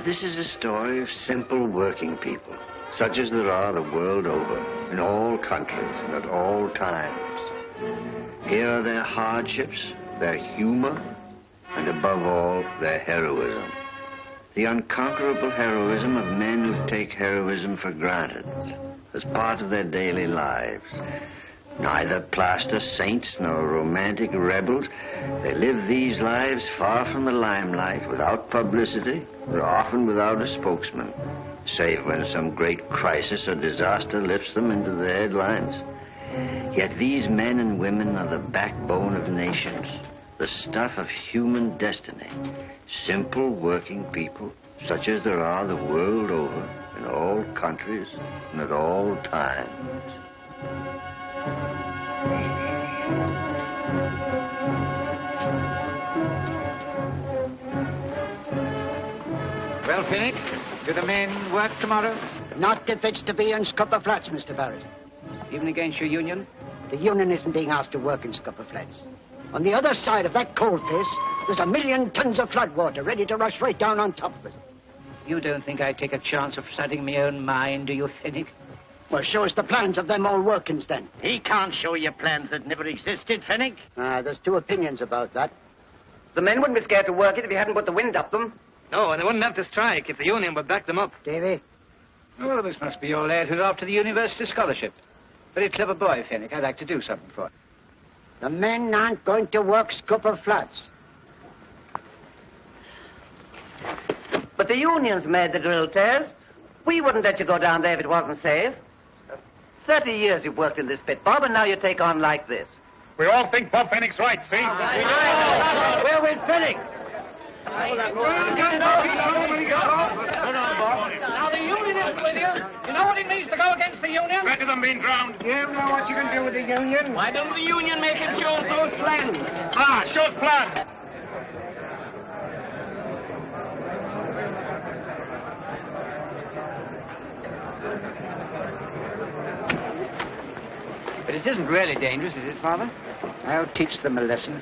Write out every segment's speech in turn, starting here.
But this is a story of simple working people, such as there are the world over, in all countries and at all times. Here are their hardships, their humor, and above all, their heroism. The unconquerable heroism of men who take heroism for granted, as part of their daily lives. Neither plaster saints nor romantic rebels, they live these lives far from the limelight, without publicity, or often without a spokesman, save when some great crisis or disaster lifts them into the headlines. Yet these men and women are the backbone of nations, the stuff of human destiny, simple working people, such as there are the world over, in all countries and at all times. Well, Finnick, do the men work tomorrow? Not if it's to be in Scupper Flats, Mr. Barrett. Even against your union? The union isn't being asked to work in Scupper Flats. On the other side of that coal face, there's 1,000,000 tons of flood water ready to rush right down on top of it. You don't think I'd take a chance of studying my own mind, do you, Finnick? Well, show us the plans of them old workings, then. He can't show you plans that never existed, Finnick. There's two opinions about that. The men wouldn't be scared to work it if you hadn't put the wind up them. No, and they wouldn't have to strike if the union would back them up. Davy? Oh, this must be your lad who's after the university scholarship. Very clever boy, Finnick. I'd like to do something for him. The men aren't going to work Scupper Flats. But the union's made the drill tests. We wouldn't let you go down there if it wasn't safe. 30 years you've worked in this pit, Bob, and now you take on like this. We all think Bob Finnick's right, see? We're with Finnick. Now, the union is with you. You know what it means to go against the union? Better than being drowned. You know what you can do with the union? Why don't the union make it show those plans? Show plan. But it isn't really dangerous, is it, Father? I'll teach them a lesson.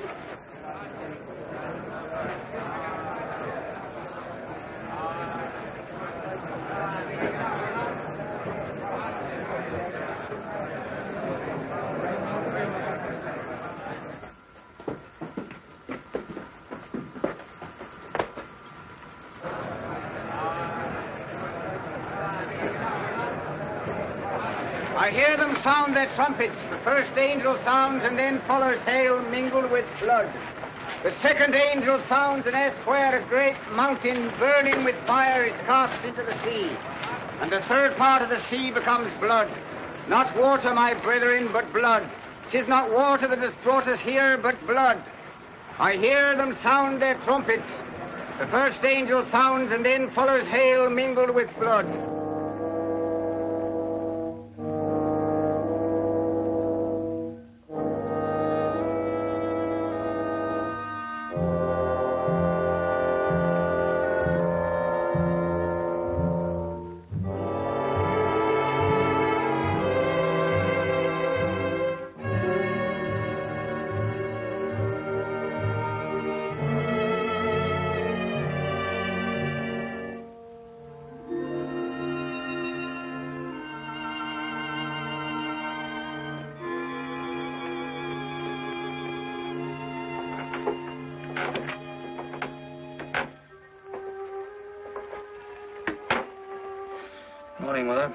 I hear them sound their trumpets. The first angel sounds and then follows hail mingled with blood. The second angel sounds and asks where a great mountain burning with fire is cast into the sea. And the third part of the sea becomes blood. Not water, my brethren, but blood. 'Tis not water that has brought us here, but blood. I hear them sound their trumpets. The first angel sounds and then follows hail mingled with blood. Morning, Mother.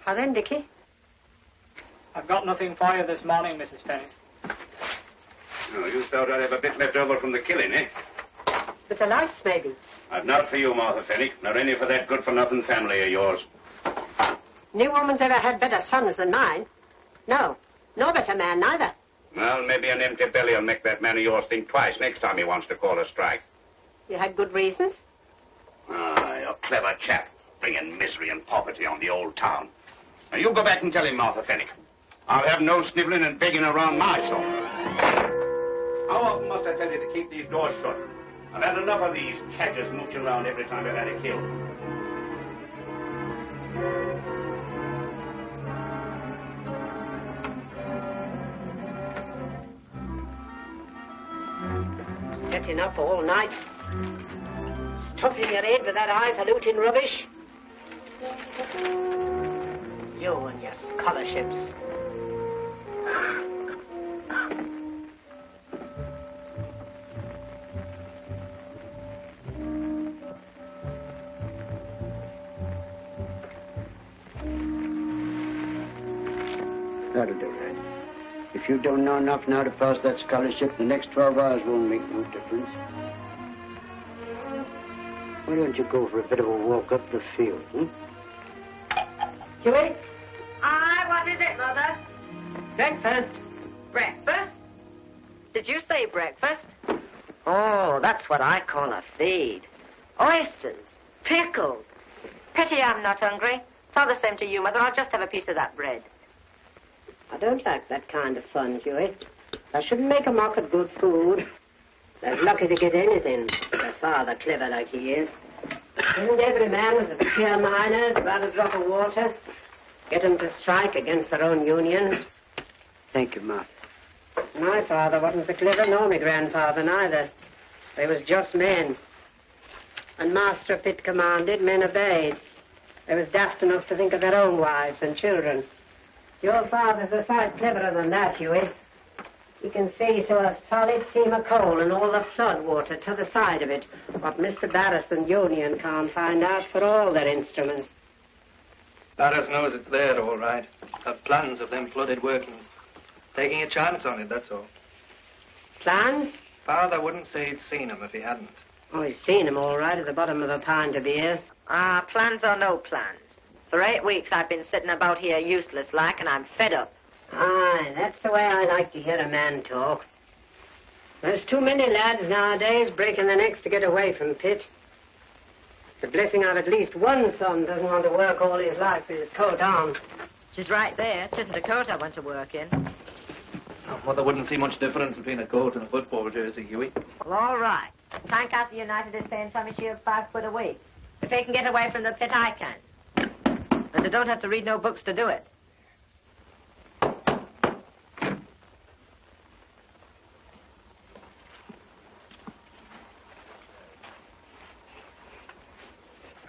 How then, Dickie? I've got nothing for you this morning, Mrs. Fenwick. Oh, you thought I'd have a bit left over from the killing, eh? But a lice, maybe. I've not for you, Martha Fenwick, nor any for that good-for-nothing family of yours. No woman's ever had better sons than mine. No better man, neither. Well, maybe an empty belly will make that man of yours think twice next time he wants to call a strike. You had good reasons? Ah, you're a clever chap, bringing misery and poverty on the old town. Now, you go back and tell him, Martha Fenwick. I'll have no snivelling and begging around my soul. How often must I tell you to keep these doors shut? I've had enough of these cadgers mooching around every time I've had a kill. Setting up all night. Stuffing your head with that highfalutin rubbish. You and your scholarships. That'll do, Red. If you don't know enough now to pass that scholarship, the next 12 hours won't make no difference. Why don't you go for a bit of a walk up the field, Huey? Aye, what is it, Mother? Breakfast. Breakfast? Did you say breakfast? Oh, that's what I call a feed. Oysters, pickled. Pity I'm not hungry. It's all the same to you, Mother. I'll just have a piece of that bread. I don't like that kind of fun, Huey. I shouldn't make a mock at good food. They're lucky to get anything. Their father clever like he is. Isn't every man as the pure miners about a drop of water? Get them to strike against their own unions. Thank you, Martha. My father wasn't so clever, nor my grandfather neither. They was just men. And master of pit commanded, men obeyed. They was daft enough to think of their own wives and children. Your father's a sight cleverer than that, Huey. He can see to a solid seam of coal and all the flood water to the side of it, what Mr. Barris and Union can't find out for all their instruments. Barris knows it's there, all right. Have plans of them flooded workings. Taking a chance on it, that's all. Plans? Father wouldn't say he'd seen 'em if he hadn't. Oh, he's seen 'em all right at the bottom of a pint of beer. Ah, plans or no plans. For 8 weeks I've been sitting about here useless like, and I'm fed up. Aye, that's the way I like to hear a man talk. There's too many lads nowadays breaking their necks to get away from pit. It's a blessing I've at least one son doesn't want to work all his life with his coat on. She's right there. 'Tisn't a coat I want to work in. Oh, Mother wouldn't see much difference between a coat and a football jersey, Huey. Well, all right. Tynecastle United is paying Tommy Shields £5 a week. If they can get away from the pit, I can. And they don't have to read no books to do it.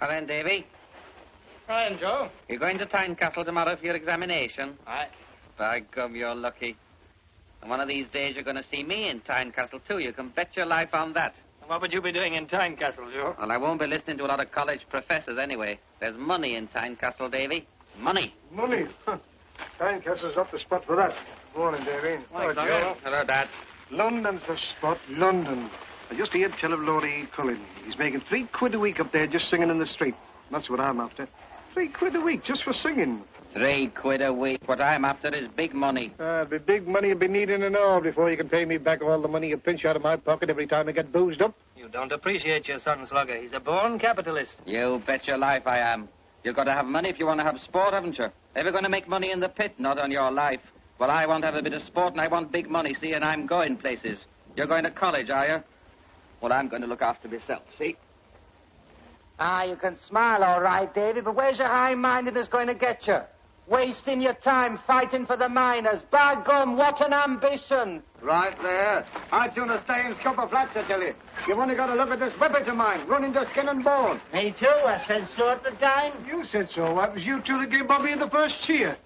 Well then, Davy, Ryan, Joe. you're going to Tynecastle tomorrow for your examination? Aye. By gum, you're lucky. And one of these days you're going to see me in Tynecastle, too. You can bet your life on that. What would you be doing in Tynecastle, Joe? Well, I won't be listening to a lot of college professors anyway. There's money in Tynecastle, Davy. Money. Money? Tynecastle's up the spot for that. Morning, Davy. Morning, Joe. Hello, Dad. London's the spot, London. I just heard tell of Lord E. Cullen. He's making £3 a week up there just singing in the street. That's what I'm after. £3 a week just for singing. £3 a week. What I'm after is big money. It'll be big money you'll be needing and all before you can pay me back all the money you pinch out of my pocket every time I get boozed up. You don't appreciate your son, Slugger. He's a born capitalist. You bet your life I am. You've got to have money if you want to have sport, haven't you? Ever going to make money in the pit? Not on your life. Well, I want to have a bit of sport and I want big money, see, and I'm going places. You're going to college, are you? Well, I'm going to look after myself, see? Ah, you can smile all right, Davy, but where's your high-mindedness going to get you? Wasting your time fighting for the miners. By gum, what an ambition! Right there. I'd sooner stay in Scupper Flats, I tell you. You've only got to look at this whippet of mine, running to skin and bone. Me too, I said so at the time. You said so. It was you two that gave Bobby the first cheer.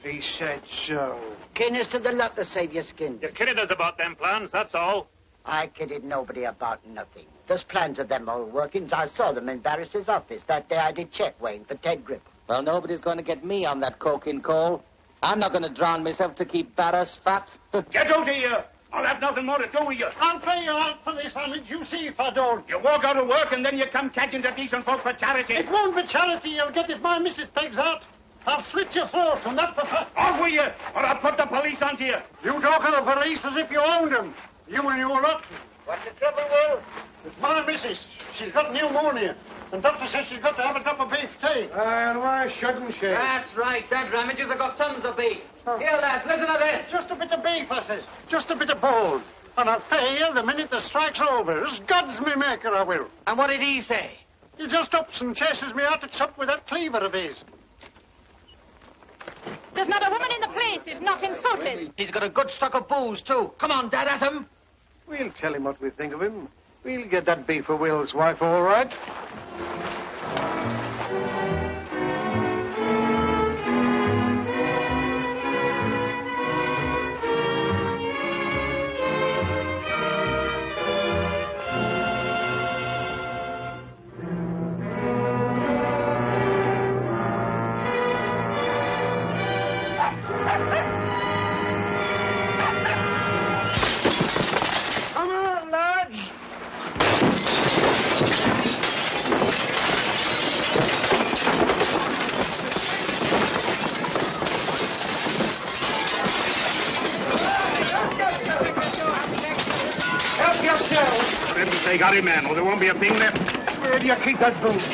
He said so. Guinness to the lot to save your skin. You kidded us about them plans, that's all. I kidded nobody about nothing. There's plans of them old workings. I saw them in Barris's office that day I did check weighing for Ted Gribble. Well, nobody's going to get me on that coking coal. I'm not going to drown myself to keep Barras fat. Get out of here! I'll have nothing more to do with you. I'll pay you out for this homage, you see if I don't. You walk out of work and then you come catching the decent folk for charity. It won't be charity you'll get if my missus pegs out. I'll slit your throat, and that's a fact. Off with you, or I'll put the police onto you. You talk of the police as if you owned them. You and your lot. What's the trouble, Will? It's my missus. She's got pneumonia. And doctor says she's got to have a cup of beef tea. And why shouldn't she? That's right. That Ramages have got tons of beef. Here, lads, listen to this. Just a bit of beef, I says. Just a bit of bone. And I'll pay you the minute the strike's over. As God's me maker, I will. And what did he say? He just ups and chases me out at sup with that cleaver of his. There's not a woman in the place who's not insulted. He's got a good stock of booze, too. Come on, Dad, at him. We'll tell him what we think of him. We'll get that beef for Will's wife, all right. Come on, lads. Help yourself. Let me say, got him, man, or there won't be a thing left. Where do you keep that booze?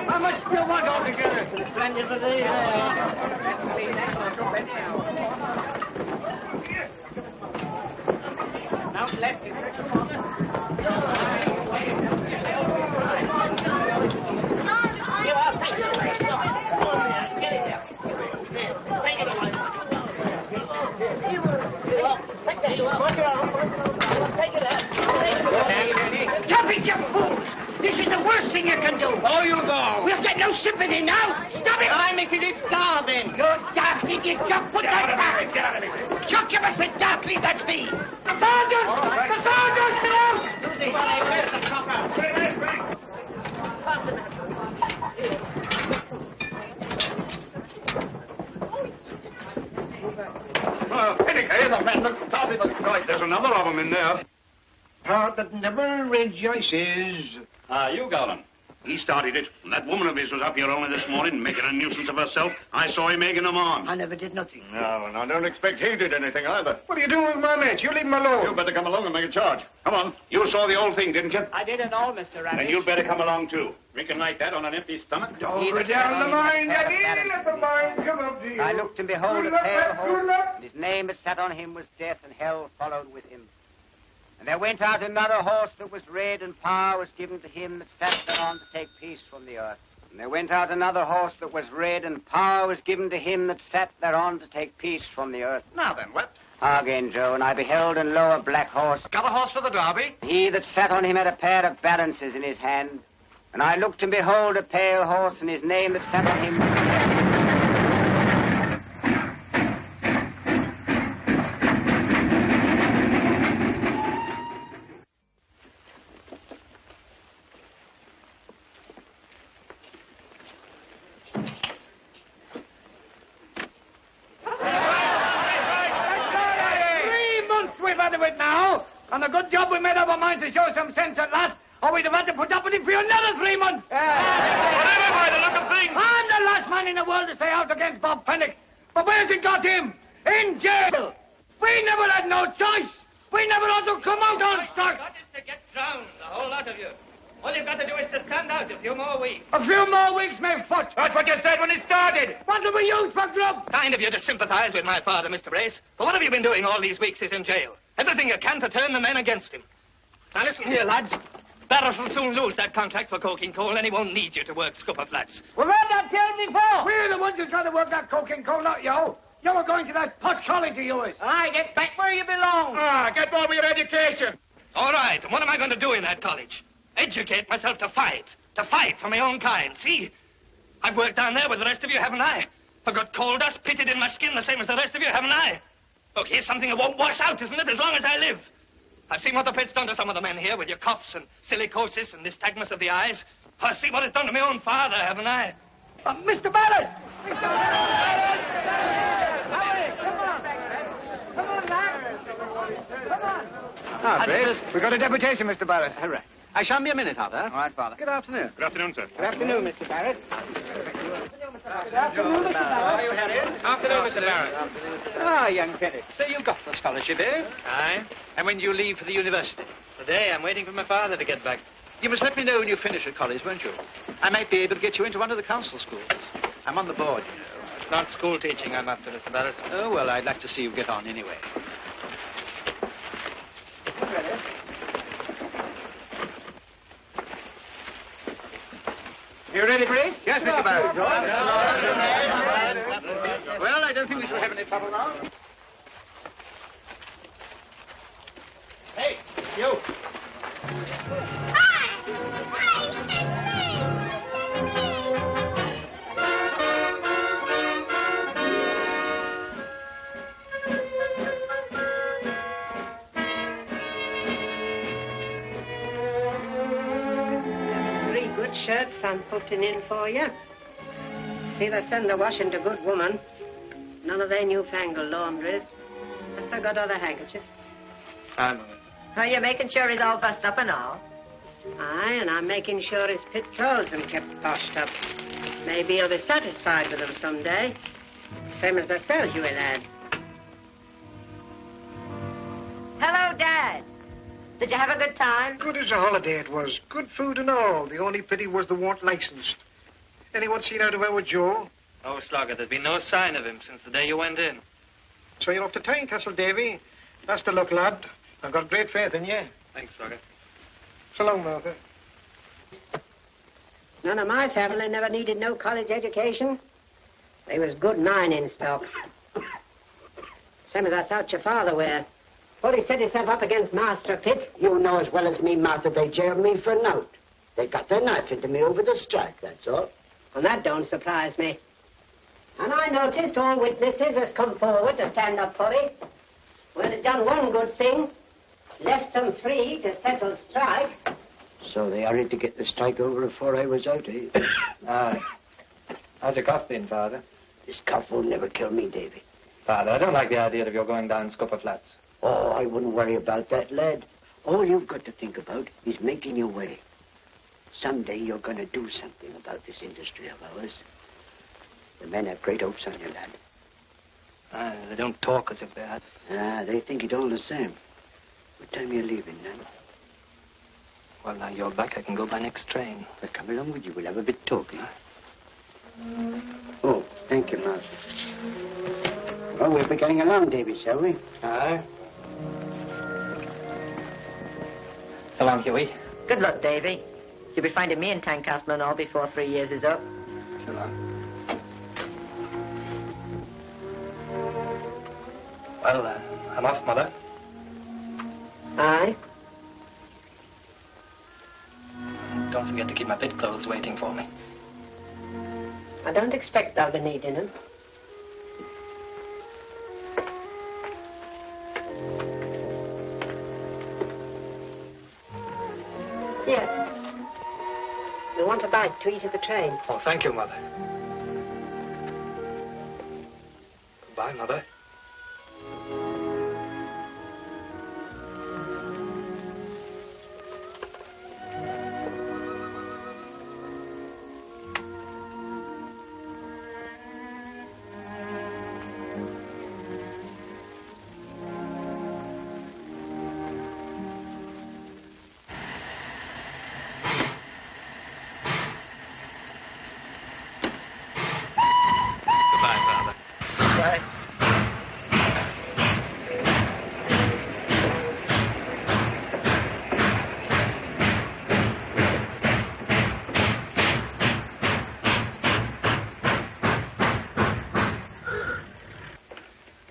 How much do you want altogether? Splendid for thee. Now left. Stop it, you fools! This is the worst thing you can do. Oh, you go. We'll get no sympathy now. Stop it! I'm making it down then. You daft idiot, just put that back. Get out of here. Chuck, you must be daft, leave that be. The sergeant! The sergeant, get out! Penny, the man looks started. Right, there's another of them in there. Heart that never rejoices. You got him. He started it. And that woman of his was up here only this morning, making a nuisance of herself. I saw him egging them on. I never did nothing. No, and I don't expect he did anything either. What are you doing with my mate? You leave him alone. You better come along and make a charge. Come on. You saw the old thing, didn't you? I didn't know, Mr. Rabbit. Then you'd better come along, too. Drinking like that on an empty stomach? Over down the mine, Daddy. Let the mine come up to you. I looked and behold Good a luck, pale lad, good horse, luck. and his name that sat on him was Death, and hell followed with him. And there went out another horse that was red, and power was given to him that sat thereon to take peace from the earth. And there went out another horse that was red, and power was given to him that sat thereon to take peace from the earth. Now then, what? Again, Joe, and I beheld and lo, a black horse. Got a horse for the derby? He that sat on him had a pair of balances in his hand. And I looked and behold a pale horse, and his name that sat on him... And a good job we made up our minds to show some sense at last, or we'd have had to put up with it for another 3 months. Whatever by the look of things. I'm the last man in the world to say out against Bob Pennock. But where's it got him? In jail. We never had no choice. We never ought to come out on strike. Got is to get drowned, the whole lot of you. All you've got to do is to stand out a few more weeks. A few more weeks, my foot. That's what you said when it started. What do we use for grub? Kind of you to sympathize with my father, Mr. Brace. But what have you been doing all these weeks he's in jail? Everything you can to turn the men against him. Now listen here, lads. Barras will soon lose that contract for coking coal, and he won't need you to work scupper flats. Well, what that tell me for? We're the ones who's got to work that coking coal, not you. You were going to that pot college of yours. I get back where you belong. Get on with your education. All right, and what am I going to do in that college? Educate myself to fight for my own kind. See, I've worked down there with the rest of you, haven't I? I've got coal dust pitted in my skin the same as the rest of you, haven't I? Look, here's something that won't wash out, isn't it, as long as I live? I've seen what the pit's done to some of the men here with your coughs and silicosis and nystagmus of the eyes. I've seen what it's done to my own father, haven't I? Mr. Barrett! Mr. Barrett! Come on, lads. Come on. Ah, Grace. We've got a deputation, Mr. Barrett. All right. I shan't be a minute, Arthur. All right, Father. Good afternoon. Good afternoon, sir. Good afternoon, Mr. Barrett. Good afternoon, Mr. Barrett. How are you, Harriet? Afternoon, Mr. Barrett. Ah, young Penny. So you got the scholarship, eh? Aye. And when do you leave for the university? Today, I'm waiting for my father to get back. You must let me know when you finish at college, won't you? I might be able to get you into one of the council schools. I'm on the board, you know. It's not school teaching I'm after, Mr. Barrett. Oh, well, I'd like to see you get on anyway. You ready, Grace? Yes, Mr. Barrett. Well, I don't think we shall have any trouble now. Hey, you. Shirts I'm putting in for you. See, they send the washing to good woman. None of their newfangled laundries. Has they got other handkerchiefs? Aye, Mother. Are you making sure he's all fussed up and all? Aye, and I'm making sure his pit clothes are kept poshed up. Maybe he'll be satisfied with them someday. Same as myself, you will add. Hello, Dad. Did you have a good time? Good as a holiday it was. Good food and all. The only pity was they weren't licensed. Anyone seen out of our Joe? Oh, Slogger, there's been no sign of him since the day you went in. So you're off to Tynecastle, Davy. That's the luck, lad. I've got great faith in you. Thanks, Slogger. So long, Martha. None of my family never needed no college education. They was good mining stock. Same as I thought your father were. Well, he set himself up against Master Pitt. You know as well as me, Martha, they jailed me for a note. They got their knife into me over the strike, that's all. And that don't surprise me. And I noticed all witnesses has come forward to stand up for it. Well, it done one good thing. Left them free to settle strike. So they hurried to get the strike over before I was out, eh? Aye. How's your cough been, Father? This cough will never kill me, Davy. Father, I don't like the idea of your going down Scupper Flats. Oh, I wouldn't worry about that, lad. All you've got to think about is making your way. Someday you're going to do something about this industry of ours. The men have great hopes on you, lad. They don't talk as if they had. They think it all the same. What time are you leaving, then? Well, now you're back. I can go by next train. Well, come along with you. We'll have a bit talking. Oh, thank you, Master. Oh, we'll be getting along, Davy, shall we? Aye. So long, Huey. Good luck, Davy. You'll be finding me in Tynecastle and all before 3 years is up. So long. Well, I'm off, Mother. Aye. Don't forget to keep my pit clothes waiting for me. I don't expect I'll be needing them. Here. We want a bite to eat at the train. Oh, thank you, Mother. Goodbye, Mother.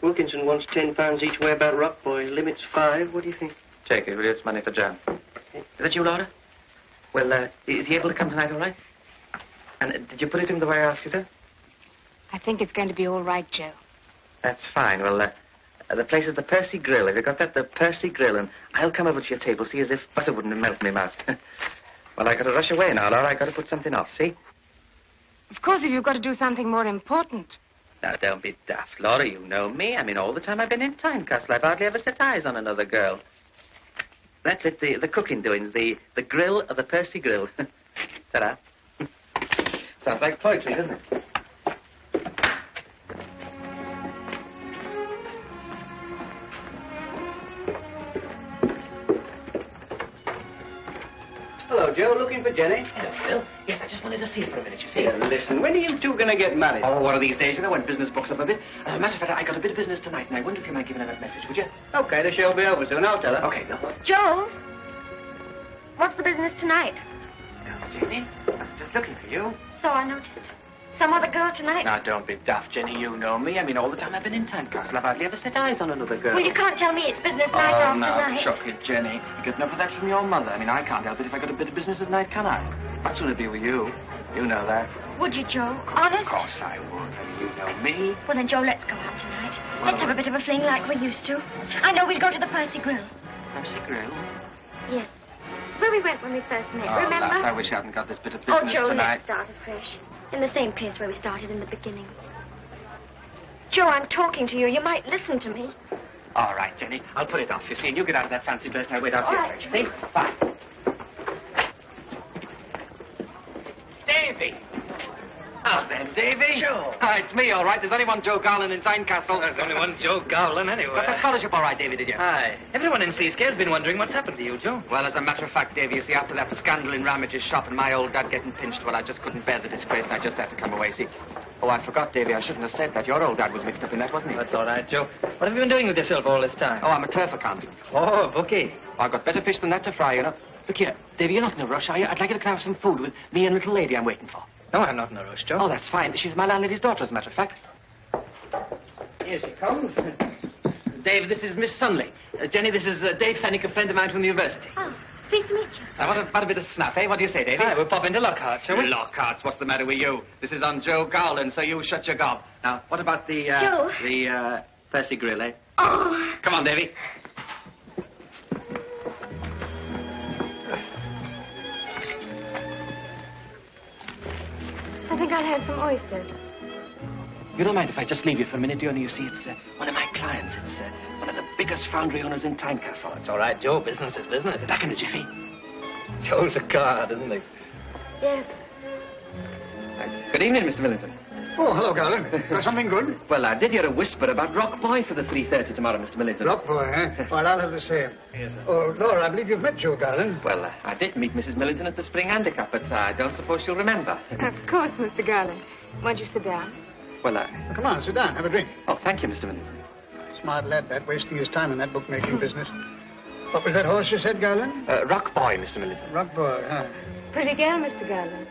Wilkinson wants £10 each way about Rock Boy. Limit's 5. What do you think? Take it, will you? It's money for jam. Okay. Is that you, Laura? Well, is he able to come tonight, all right? And did you put it to him the way I asked you to? I think it's going to be all right, Joe. That's fine. Well, The place is the Percy Grill. Have you got that? The Percy Grill. And I'll come over to your table, see, as if butter wouldn't melt in my mouth. Well, I got to rush away now, Laura. I got to put something off, see? Of course, if you've got to do something more important. Now, don't be daft, Laura. You know me. I mean, all the time I've been in Tynecastle, I've hardly ever set eyes on another girl. That's it, the cooking doings, the grill of the Percy Grill. Ta-da. Sounds like poetry, doesn't it? Hello, Joe. Looking for Jenny? Hello, Phil. Yes, I just wanted to see you for a minute, you see. Here, listen, when are you two going to get married? Oh, one of these days, when business books up a bit. As a matter of fact, I got a bit of business tonight, and I wonder if you might give her that message, would you? Okay, the show'll be over soon. I'll tell her. Okay, no. Joe, what's the business tonight? Jenny, I was just looking for you. So I noticed. Some other girl tonight? Now, don't be daft, Jenny. You know me. I mean, all the time I've been in Tynecastle, I've hardly ever set eyes on another girl. Well, you can't tell me it's business night after night. Chuck it, Jenny. You get enough of that from your mother. I mean, I can't help it if I got a bit of business at night, can I? I'd sooner be with you. You know that. Would you, Joe? Honest? Of course I would. I mean, you know me. Well, then, Joe, let's go out tonight. Let's have a bit of a fling like we used to. I know we'll go to the Percy Grill. Percy Grill? Yes. Where we went when we first met, Oh, remember? lass, I wish I hadn't got this bit of business Joe, tonight. let's start afresh. In the same place where we started in the beginning. Joe, I'm talking to you. You might listen to me. All right, Jenny. I'll put it off, you see, and you get out of that fancy dress and I'll wait out All here right. fresh. See? Bye. Davy! Oh, then, Davy. Joe. Ah, it's me, all right. There's only one Joe Garland in Tynecastle. There's only one Joe Gowland anyway. Got that scholarship all right, Davy, did you? Aye. Everyone in Seascale's been wondering what's happened to you, Joe. Well, as a matter of fact, Davy, you see, after that scandal in Ramage's shop and my old dad getting pinched, well, I just couldn't bear the disgrace and I just had to come away, see. Oh, I forgot, Davy. I shouldn't have said that. Your old dad was mixed up in that, wasn't he? That's all right, Joe. What have you been doing with yourself all this time? Oh, I'm a turf accountant. Oh, bookie. I've got better fish than that to fry, you know. Look here, Davy, you're not in a rush, are you? I'd like you to have some food with me and little lady I'm waiting for. No, I'm not in a rush, Joe. Oh, that's fine. She's my landlady's daughter, as a matter of fact. Here she comes. Dave, this is Miss Sunley. Jenny, this is Dave Fennick, a friend of mine from the university. Oh, pleased to meet you. Now, what a bit of snap, eh? What do you say, Davy? Aye, we'll pop into Lockhart, shall we? Lockhart's, what's the matter with you? This is on Joe Gowland, so you shut your gob. Now, what about the, Joe. The, Percy Grill, eh? Oh. Come on, Davy. I think I'll have some oysters. You don't mind if I just leave you for a minute, do you? You see, it's one of my clients. It's one of the biggest foundry owners in Tynecastle. That's all right, Joe. Business is business. Back in a jiffy. Joe's a card, isn't he? Yes. Good evening, Mr. Millington. Oh, hello, Garland. Got something good? Well, I did hear a whisper about Rock Boy for the 3:30 tomorrow, Mr. Millington. Rock boy, eh? Well, I'll have the same. Oh, Laura, I believe you've met Joe Garland. Well, I did meet Mrs. Millington at the Spring Handicap, but I don't suppose she'll remember. Of course, Mr. Garland. Won't you sit down? Well, Well, come on, sit down. Have a drink. Oh, thank you, Mr. Millington. Smart lad, that, wasting his time in that bookmaking business. What was that horse you said, Garland? Rock Boy, Mr. Millington. Rock boy, huh? Pretty girl, Mr. Garland.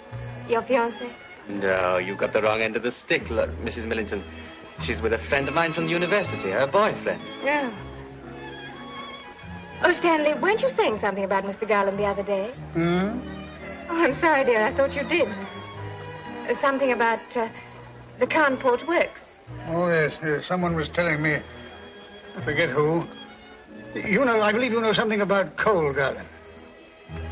Your fiancée? No, you got the wrong end of the stick, Mrs. Millington. She's with a friend of mine from the university, her boyfriend. Yeah. Oh, Stanley, weren't you saying something about Mr. Garland the other day? Hmm? Oh, I'm sorry, dear. I thought you did. Something about the Cawnport Works. Oh, yes, yes. Someone was telling me. I forget who. You know, I believe you know something about coal, Garland.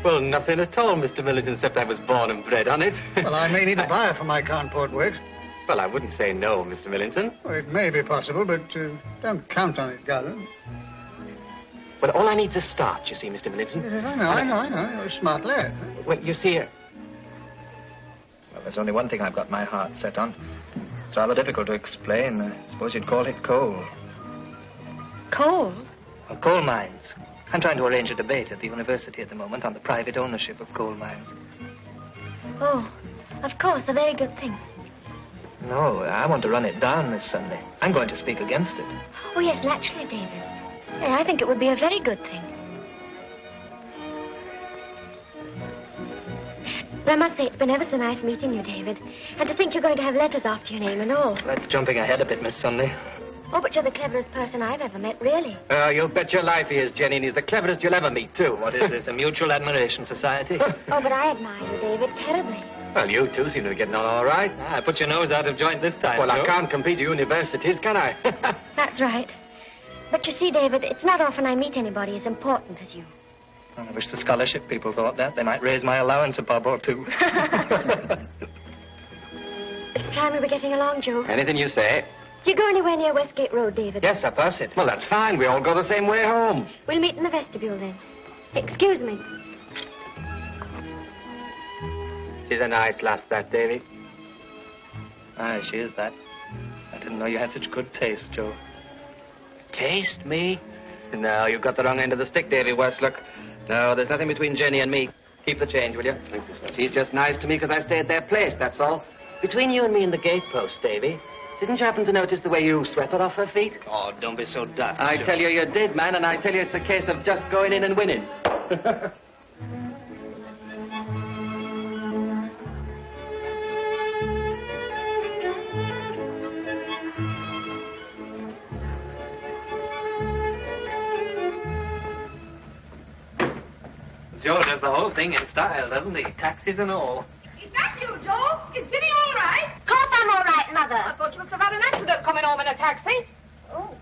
Well, nothing at all, Mr. Millington, except I was born and bred on it. Well, I may need a buyer for my Cawnport Works. Well, I wouldn't say no, Mr. Millington. Well, it may be possible, but don't count on it, Garland. Well, all I need's a start, you see, Mr. Millington. Yes, I know. You're a smart lad. Well, you see... Well, there's only one thing I've got my heart set on. It's rather difficult to explain. I suppose you'd call it coal. Coal? Well, coal mines. I'm trying to arrange a debate at the university at the moment on the private ownership of coal mines. Oh, of course, a very good thing. No, I want to run it down this Sunday. I'm going to speak against it. Oh, yes, naturally, David. And I think it would be a very good thing. But I must say, it's been ever so nice meeting you, David. And to think you're going to have letters after your name and all. That's jumping ahead a bit, Miss Sunday. Oh, but you're the cleverest person I've ever met, really. You'll bet your life he is, Jenny, and he's the cleverest you'll ever meet, too. What is this, a mutual admiration society? Oh, but I admire you, David, terribly. Well, you two seem to be getting on all right. I put your nose out of joint this time, Well, Joe. I can't compete at universities, can I? That's right. But you see, David, it's not often I meet anybody as important as you. I wish the scholarship people thought that. They might raise my allowance a bob or two. It's time we were getting along, Joe. Anything you say. Do you go anywhere near Westgate Road, David? Yes, I pass it. Well, that's fine. We all go the same way home. We'll meet in the vestibule then. Excuse me. She's a nice lass, that, Davy. Aye, she is that. I didn't know you had such good taste, Joe. Taste, me? No, you've got the wrong end of the stick, Davy Westlook. No, there's nothing between Jenny and me. Keep the change, will you? Thank you, sir. She's just nice to me because I stay at their place, that's all. Between you and me and the gatepost, Davy, didn't you happen to notice the way you swept her off her feet? Oh, don't be so daft. I tell you did, man, and I tell you it's a case of just going in and winning. Joe does the whole thing in style, doesn't he? Taxis and all. Is that you, Joe? Is Ginny all right? Of course I'm all right, Mother. I thought you must have had an accident coming home in a taxi. Oh.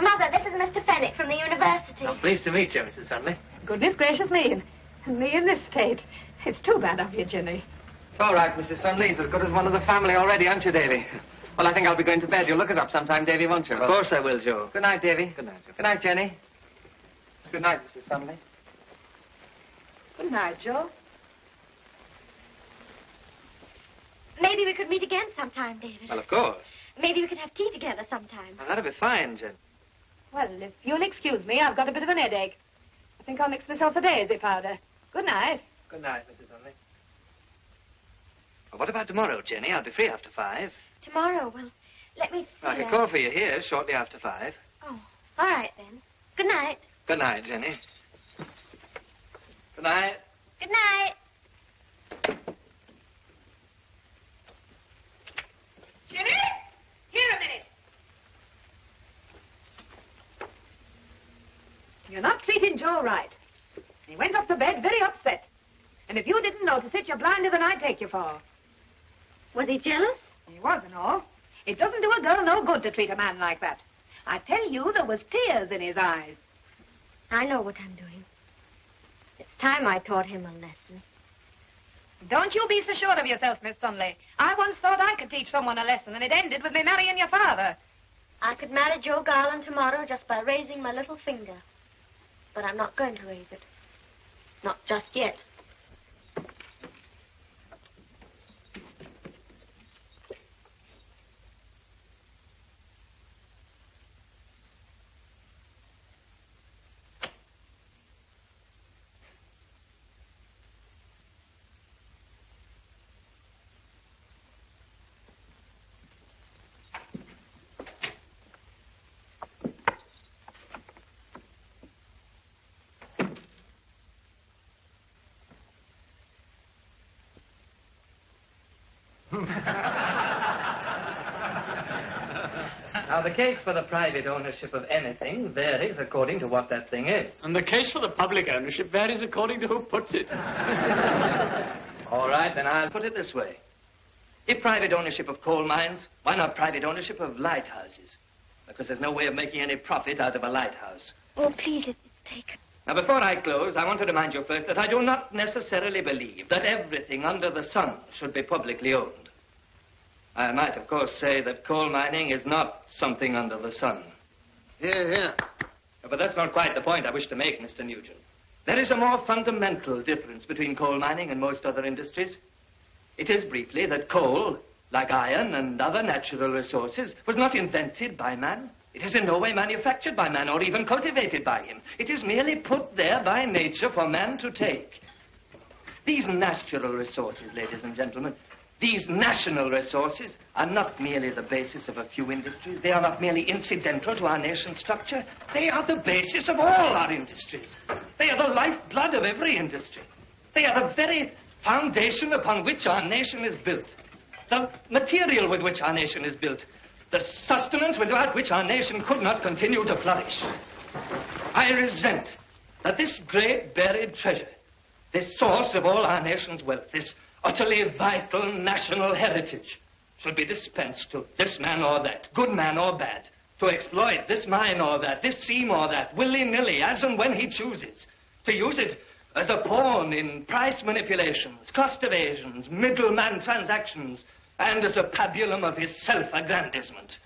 Mother, this is Mr. Fenwick from the university. I'm pleased to meet you, Mrs. Sunley. Goodness gracious me, and me in this state. It's too bad of you, Ginny. It's all right, Mrs. Sunley. He's as good as one of the family already, aren't you, Davy? Well, I think I'll be going to bed. You'll look us up sometime, Davy, won't you? Of course I will, Joe. Good night, Davy. Good night, Joe. Good night, Jenny. Good night, Mrs. Sunley. Good night, Joe. Maybe we could meet again sometime, David. Well, of course. Maybe we could have tea together sometime. Well, that'd be fine, Jen. Well, if you'll excuse me, I've got a bit of an headache. I think I'll mix myself a daisy powder. Good night. Good night, Mrs. Sunley. Well, what about tomorrow, Jenny? I'll be free after 5. Tomorrow? Well, let me see. I can call for you here shortly after 5. Oh, all right then. Good night. Good night, Jenny. Good night. Good night. Ginny? Here a minute. You're not treating Joe right. He went up to bed very upset. And if you didn't notice it, you're blinder than I'd take you for. Was he jealous? He was and all. It doesn't do a girl no good to treat a man like that. I tell you, there was tears in his eyes. I know what I'm doing. It's time I taught him a lesson. Don't you be so sure of yourself, Miss Sunley. I once thought I could teach someone a lesson, and it ended with me marrying your father. I could marry Joe Garland tomorrow just by raising my little finger. But I'm not going to raise it. Not just yet. Now, the case for the private ownership of anything varies according to what that thing is. And the case for the public ownership varies according to who puts it. All right, then I'll put it this way. If private ownership of coal mines, why not private ownership of lighthouses? Because there's no way of making any profit out of a lighthouse. Oh, please, it's taken. Now, before I close, I want to remind you first that I do not necessarily believe that everything under the sun should be publicly owned. I might, of course, say that coal mining is not something under the sun. Here. But that's not quite the point I wish to make, Mr. Nugent. There is a more fundamental difference between coal mining and most other industries. It is, briefly, that coal, like iron and other natural resources, was not invented by man. It is in no way manufactured by man or even cultivated by him. It is merely put there by nature for man to take. These natural resources, ladies and gentlemen, these national resources are not merely the basis of a few industries. They are not merely incidental to our nation's structure. They are the basis of all our industries. They are the lifeblood of every industry. They are the very foundation upon which our nation is built. The material with which our nation is built. The sustenance without which our nation could not continue to flourish. I resent that this great buried treasure, this source of all our nation's wealth, this utterly vital national heritage, should be dispensed to this man or that, good man or bad, To exploit this mine or that, this seam or that, willy-nilly, as and when he chooses. To use it as a pawn in price manipulations, cost evasions, middleman transactions, and as a pabulum of his self-aggrandizement.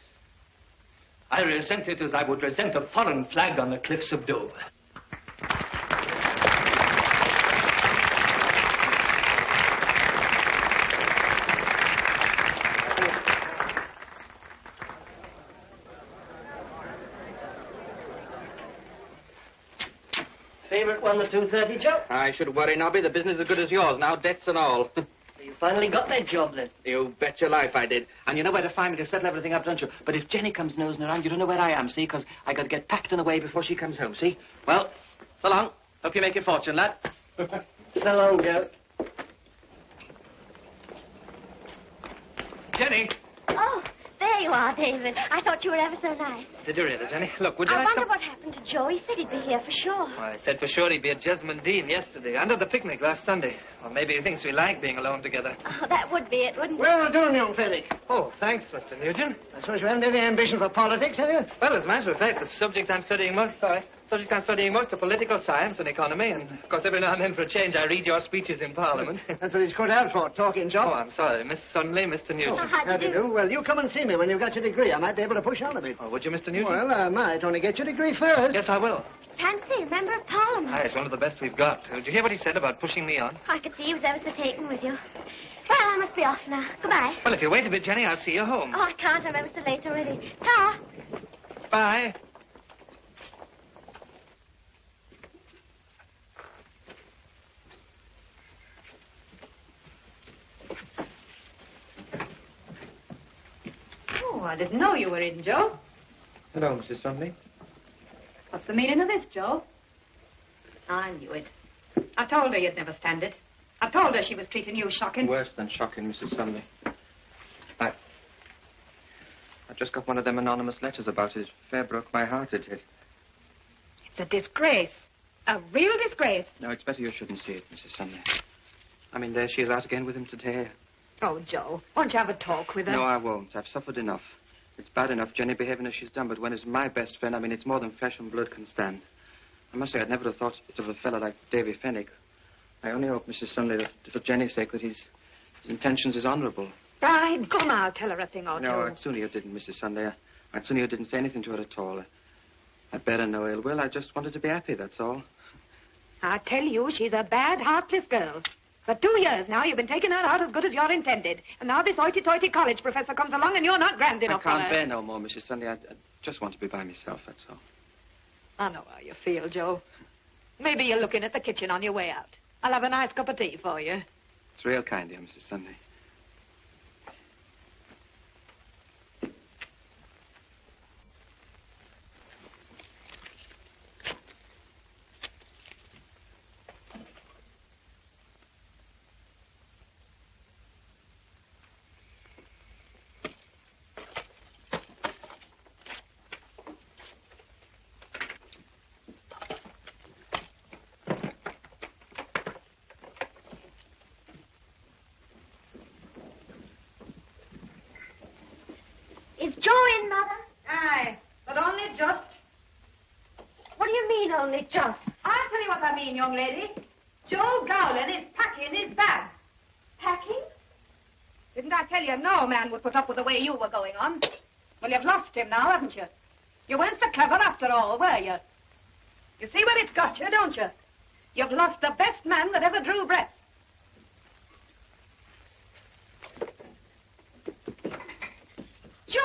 I resent it as I would resent a foreign flag on the cliffs of Dover. Favourite one, the 2:30 job? I should worry, Nobby. The business is as good as yours now, debts and all. You finally got that job, then? You bet your life I did. And you know where to find me to settle everything up, don't you? But if Jenny comes nosing around, you don't know where I am, see? Because I got to get packed and away before she comes home, see? Well, so long. Hope you make your fortune, lad. So long, Joe. Jenny! Oh, there you are, David. I thought you were ever so nice. Did you really, Jenny? Look, would you I like wonder to... what happened to Joe. He said he'd be here for sure. Well, I said for sure he'd be at Jesmond Dean yesterday, under the picnic last Sunday. Or maybe he thinks we like being alone together. Oh, that would be it, wouldn't it? Well done, young Fenwick. Oh, thanks, Mr. Nugent. I suppose you haven't any ambition for politics, have you? Well, as a matter of fact, the subjects I'm studying most are political science and economy, and, of course, every now and then for a change, I read your speeches in Parliament. That's what he's cut out for, talking job. Oh, I'm sorry, Miss Sunley, Mr. Nugent. Oh, how do you do? Well, you come and see me when you've got your degree. I might be able to push on a bit. Oh, would you, Mr. Nugent? Well, I might only get your degree first. Yes, I will. Fancy, a member of Parliament. Ah, it's one of the best we've got. Did you hear what he said about pushing me on? I could see he was ever so taken with you. Well, I must be off now. Goodbye. Well, if you wait a bit, Jenny, I'll see you home. Oh, I can't. I'm ever so late already. Ta. Bye. Oh, I didn't know you were in, Joe. Hello, Mrs. Sunday. What's the meaning of this, Joe? I knew it. I told her you'd never stand it. I told her she was treating you shocking. Worse than shocking, Mrs. Sunday. I just got one of them anonymous letters about it. It fair broke my heart, it did. It's a disgrace. A real disgrace. No, it's better you shouldn't see it, Mrs. Sunday. I mean, there she is out again with him today. Oh, Joe, won't you have a talk with her? No, I won't. I've suffered enough. It's bad enough, Jenny behaving as she's done, but when it's my best friend, I mean, it's more than flesh and blood can stand. I must say, I'd never have thought it of a fellow like Davy Fenwick. I only hope, Mrs. Sunday, that for Jenny's sake, that his intentions is honourable. I'd go now, tell her a thing or two. No, I'd sooner you didn't, Mrs. Sunday. I'd sooner you didn't say anything to her at all. I bear her no ill will. I just wanted to be happy, that's all. I tell you, she's a bad, heartless girl. For 2 years now, you've been taking her out as good as you're intended. And now this hoity-toity college professor comes along and you're not grand enough for her. I can't bear no more, Mrs. Sunday. I just want to be by myself, that's all. I know how you feel, Joe. Maybe you're looking at the kitchen on your way out. I'll have a nice cup of tea for you. It's real kind of you, Mrs. Sunday. Is Joe in, Mother? Aye, but only just. What do you mean, only just? I'll tell you what I mean, young lady. Joe Gowland is packing his bag. Packing? Didn't I tell you no man would put up with the way you were going on? Well, you've lost him now, haven't you? You weren't so clever after all, were you? You see where it's got you, don't you? You've lost the best man that ever drew breath. Joe!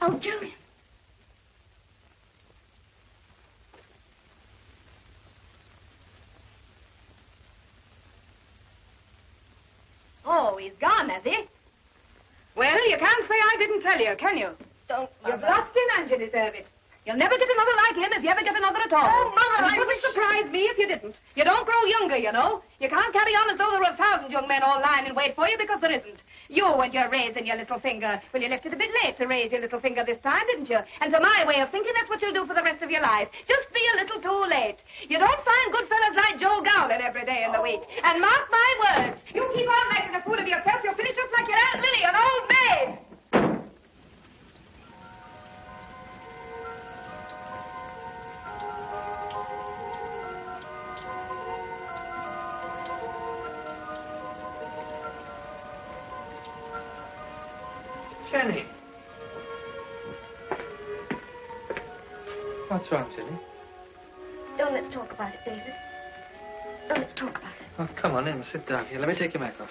Oh, Joe. Oh, he's gone, has he? Well, you can't say I didn't tell you, can you? Don't, You've lost him and you deserve it. You'll never get another like him if you ever get another at all. Oh, Mother, and it wouldn't surprise me if you didn't. You don't grow younger, you know. You can't carry on as though there were 1,000 young men all lying in wait for you because there isn't. You and your raising your little finger. Well, you left it a bit late to raise your little finger this time, didn't you? And to my way of thinking, that's what you'll do for the rest of your life. Just be a little too late. You don't find good fellas like Joe Gowland every day in the week. And mark my words, you keep on making a fool of yourself, you'll finish up like your Aunt Lily, an old maid. Jenny. What's wrong, Jenny? Don't let's talk about it, David. Don't let's talk about it. Oh, come on in. Sit down here. Let me take your mac off.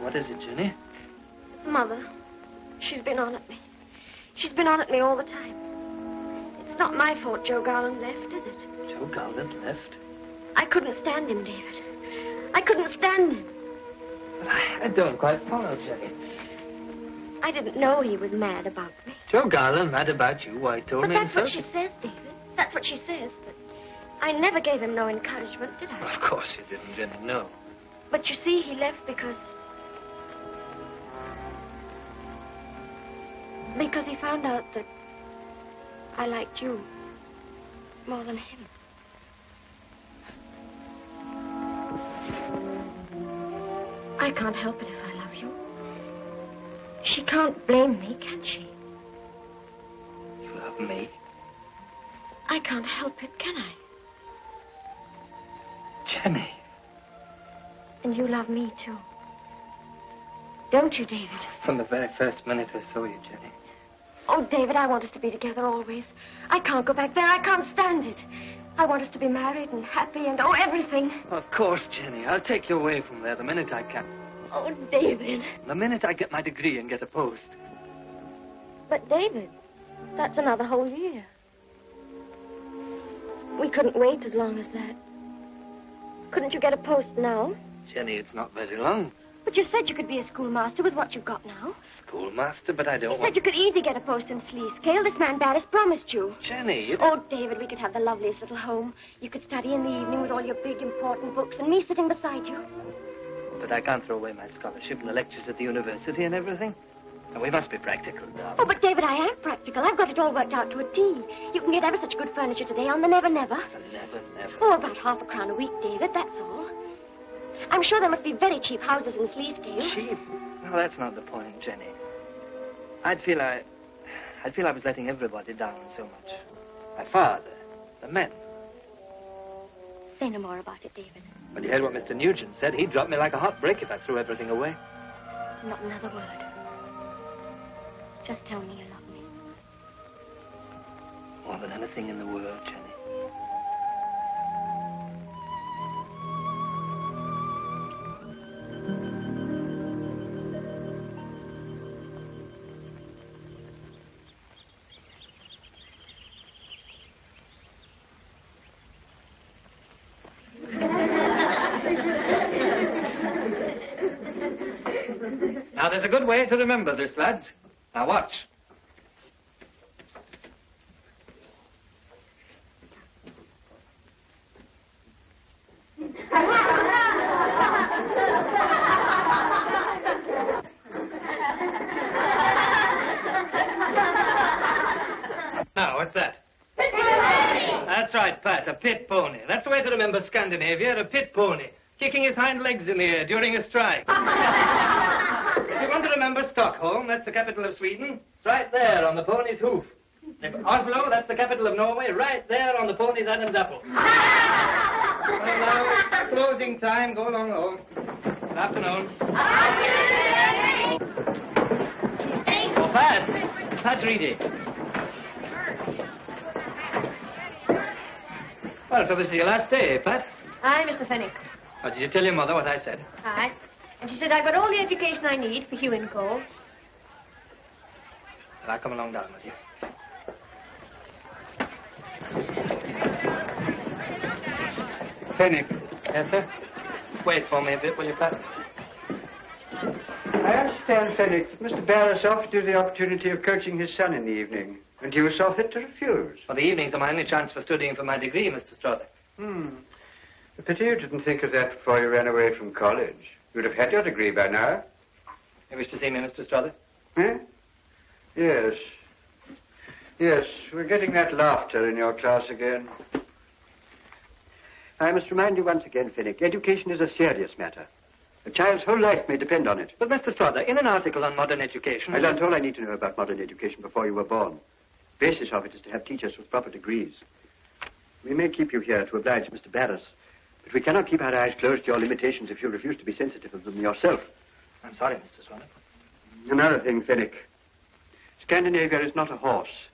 What is it, Jenny? It's Mother. She's been on at me. She's been on at me all the time. It's not my fault Joe Garland left, is it? Joe Garland left? I couldn't stand him, David. I couldn't stand him. But I don't quite follow, Jenny. I didn't know he was mad about me. Joe Garland mad about you? Why, he told But me that's himself. what she says, David. That's what she says. But I never gave him no encouragement, did I? Of course you didn't, Jenny, no. But you see, he left because he found out that I liked you more than him. I can't help it if I love you. She can't blame me, can she? You love me? I can't help it, can I? Jenny. And you love me, too. Don't you, David? From the very first minute I saw you, Jenny. Oh, David, I want us to be together always. I can't go back there. I can't stand it. I want us to be married and happy and, everything. Of course, Jenny. I'll take you away from there the minute I can. Oh, David. The minute I get my degree and get a post. But, David, that's another whole year. We couldn't wait as long as that. Couldn't you get a post now? Jenny, it's not very long. But you said you could be a schoolmaster with what you've got now. Schoolmaster, but I don't You want... said you could easily get a post in Sleescale. This man Barris promised you. Jenny, you... Oh, David, we could have the loveliest little home. You could study in the evening with all your big, important books and me sitting beside you. But I can't throw away my scholarship and the lectures at the university and everything. And we must be practical, darling. Oh, but, David, I am practical. I've got it all worked out to a T. You can get ever such good furniture today on the Never Never. Never, never. Oh, about £0.50 a week, David, that's all. I'm sure there must be very cheap houses in Sleescale. Cheap? No, that's not the point, Jenny. I'd feel I was letting everybody down so much. My father, the men. Say no more about it, David. When you heard what Mr. Nugent said, he'd drop me like a hot brick if I threw everything away. Not another word. Just tell me you love me. More than anything in the world, Jenny. Now, there's a good way to remember this, lads. Now, watch. Now, what's that? Pit pony! That's right, Pat, a pit pony. That's the way to remember Scandinavia, a pit pony. Kicking his hind legs in the air during a strike. If you want to remember Stockholm, that's the capital of Sweden. It's right there on the pony's hoof. If Oslo, that's the capital of Norway, right there on the pony's Adam's apple. Well, now, it's closing time. Go along home. Good afternoon. Oh, Pat. Pat Reedy. Well, so this is your last day, eh, Pat? Aye, Mr. Fenwick. Oh, did you tell your mother what I said? Aye. And she said I've got all the education I need for Hugh and Cole. Well, I'll come along down with you. Fenwick. Yes, sir? Wait for me a bit, will you, Pat? I understand, Fenwick, that Mr. Barris offered you the opportunity of coaching his son in the evening, and you saw fit to refuse. Well, the evenings are my only chance for studying for my degree, Mr. Strother. A pity you didn't think of that before you ran away from college. You'd have had your degree by now. You wish to see me, Mr. Strother? Eh? Yes. Yes, we're getting that laughter in your class again. I must remind you once again, Fenwick, education is a serious matter. A child's whole life may depend on it. But, Mr. Strother, in an article on modern education... I learned all I need to know about modern education before you were born. The basis of it is to have teachers with proper degrees. We may keep you here to oblige Mr. Barris, But we cannot keep our eyes closed to your limitations if you refuse to be sensitive of them yourself. I'm sorry, Mr. Swanwick. Another thing, Fenwick. Scandinavia is not a horse.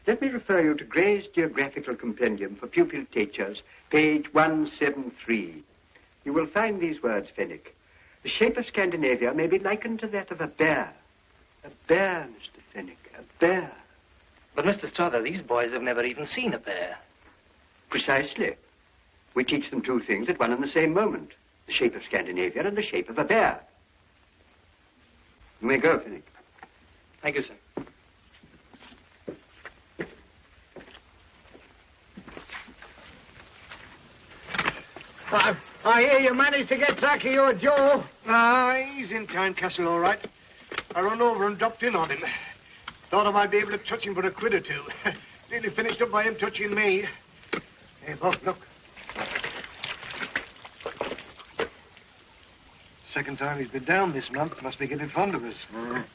Let me refer you to Gray's Geographical Compendium for Pupil Teachers, page 173. You will find these words, Fenwick. The shape of Scandinavia may be likened to that of a bear. A bear, Mr. Fenwick, a bear. But, Mr. Strother, these boys have never even seen a bear. Precisely. We teach them two things at one and the same moment. The shape of Scandinavia and the shape of a bear. You may go, Fenwick. Thank you, sir. I hear you managed to get track of your Joe. He's in Tynecastle, all right. I run over and dropped in on him. Thought I might be able to touch him for a quid or two. Nearly finished up by him touching me. Hey, Bob, look. Second time he's been down this month. Must be getting fond of us. A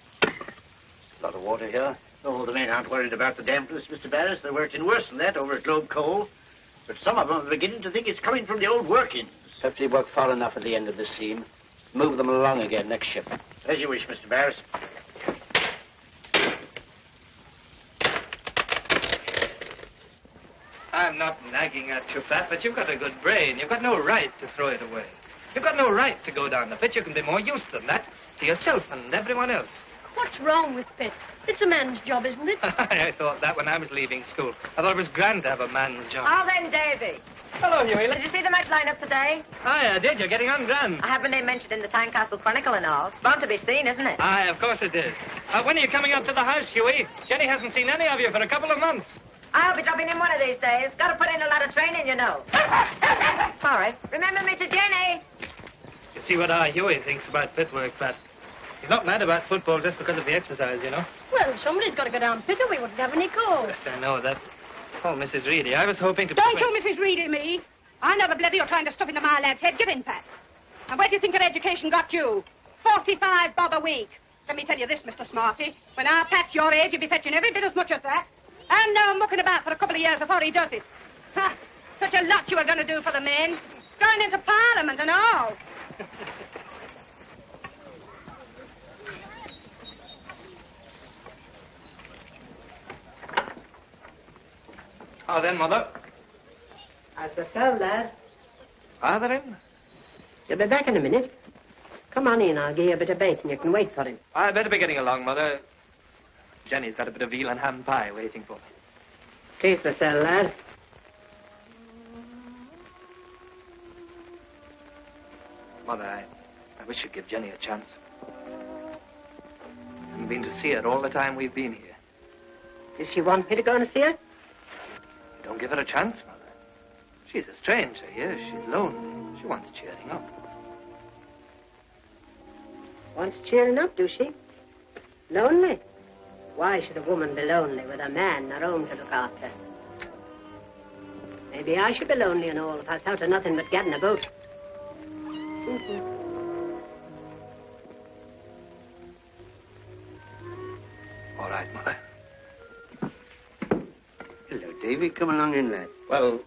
lot of water here. Oh, the men aren't worried about the dampness, Mr. Barris. They're working worse than that over at Globe Coal. But some of them are beginning to think it's coming from the old workings. Perhaps we work far enough at the end of this seam. Move them along again next ship. As you wish, Mr. Barris. I'm not nagging at you, Pat, but you've got a good brain. You've got no right to throw it away. You've got no right to go down the pit. You can be more use than that to yourself and everyone else. What's wrong with Pitt? It's a man's job, isn't it? I thought that when I was leaving school. I thought it was grand to have a man's job. Oh, then, Davy. Hello, Huey. Did you see the match lineup today? Aye, I did. You're getting on grand. I have been mentioned in the Tynecastle Chronicle and all. It's bound to be seen, isn't it? Aye, of course it is. When are you coming up to the house, Huey? Jenny hasn't seen any of you for a couple of months. I'll be dropping in one of these days. Got to put in a lot of training, you know. Sorry. Remember me to Jenny. You see what our Huey thinks about pit work, Pat. He's not mad about football just because of the exercise, you know. Well, somebody's got to go down Pitt or we wouldn't have any calls. Yes, I know that. Oh, Mrs. Reedy, I was hoping to... Don't you, Mrs. Reedy, me. I know the bloody you're trying to stuff into my lad's head. Get in, Pat. And where do you think your education got you? 45 bob a week. Let me tell you this, Mr. Smarty. When our Pat's your age, you'll be fetching every bit as much as that. And no mucking about for a couple of years before he does it. Ha! Such a lot you were going to do for the men. Going into Parliament and all. Oh, then, Mother. How's the cell, lad? Father in? You'll be back in a minute. Come on in, I'll give you a bit of bacon. You can wait for him. I'd better be getting along, Mother. Jenny's got a bit of veal and ham pie waiting for me. Please the cell, lad. Mother, I wish you'd give Jenny a chance. I haven't been to see her all the time we've been here. Does she want me to go and see her? Don't give her a chance, Mother. She's a stranger here. She's lonely. She wants cheering up. Wants cheering up, do she? Lonely? Why should a woman be lonely with a man at home to look after? Maybe I should be lonely and all if I thought of nothing but getting about. All right, Mother. Hello, Davy. Come along in, lad. Well,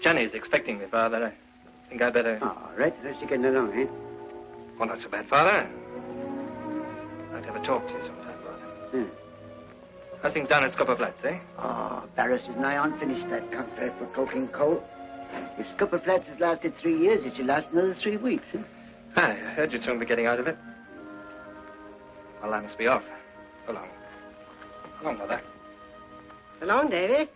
Jenny's expecting me, Father. I think I better... All right. How's she getting along, eh? Well, not so bad, Father. I'd like to have a talk to you sometime, Father. How's things down at Scupper Flats, eh? Oh, Barris is nigh on finished that contract for coking coal. If Scupper Flats has lasted 3 years, it should last another 3 weeks, eh? Aye, I heard you'd soon be getting out of it. Well, I must be off. So long. So long, Mother. So long, Davy.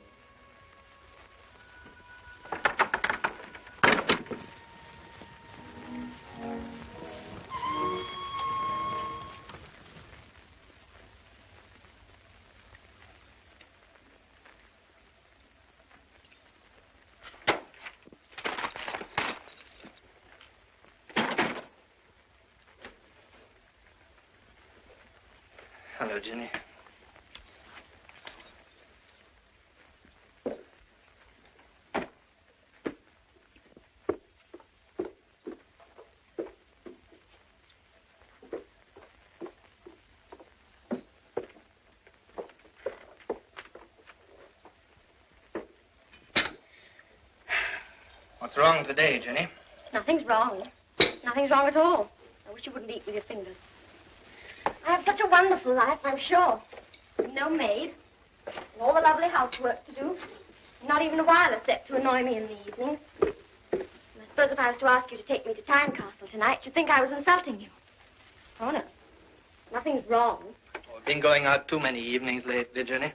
Hello, Jenny. What's wrong today, Jenny? Nothing's wrong. Nothing's wrong at all. I wish you wouldn't eat with your fingers. I have such a wonderful life, I'm sure. No maid. And all the lovely housework to do. Not even a wireless set to annoy me in the evenings. And I suppose if I was to ask you to take me to Tynecastle tonight, you'd think I was insulting you. Oh, no. Nothing's wrong. We've been going out too many evenings lately, Jenny.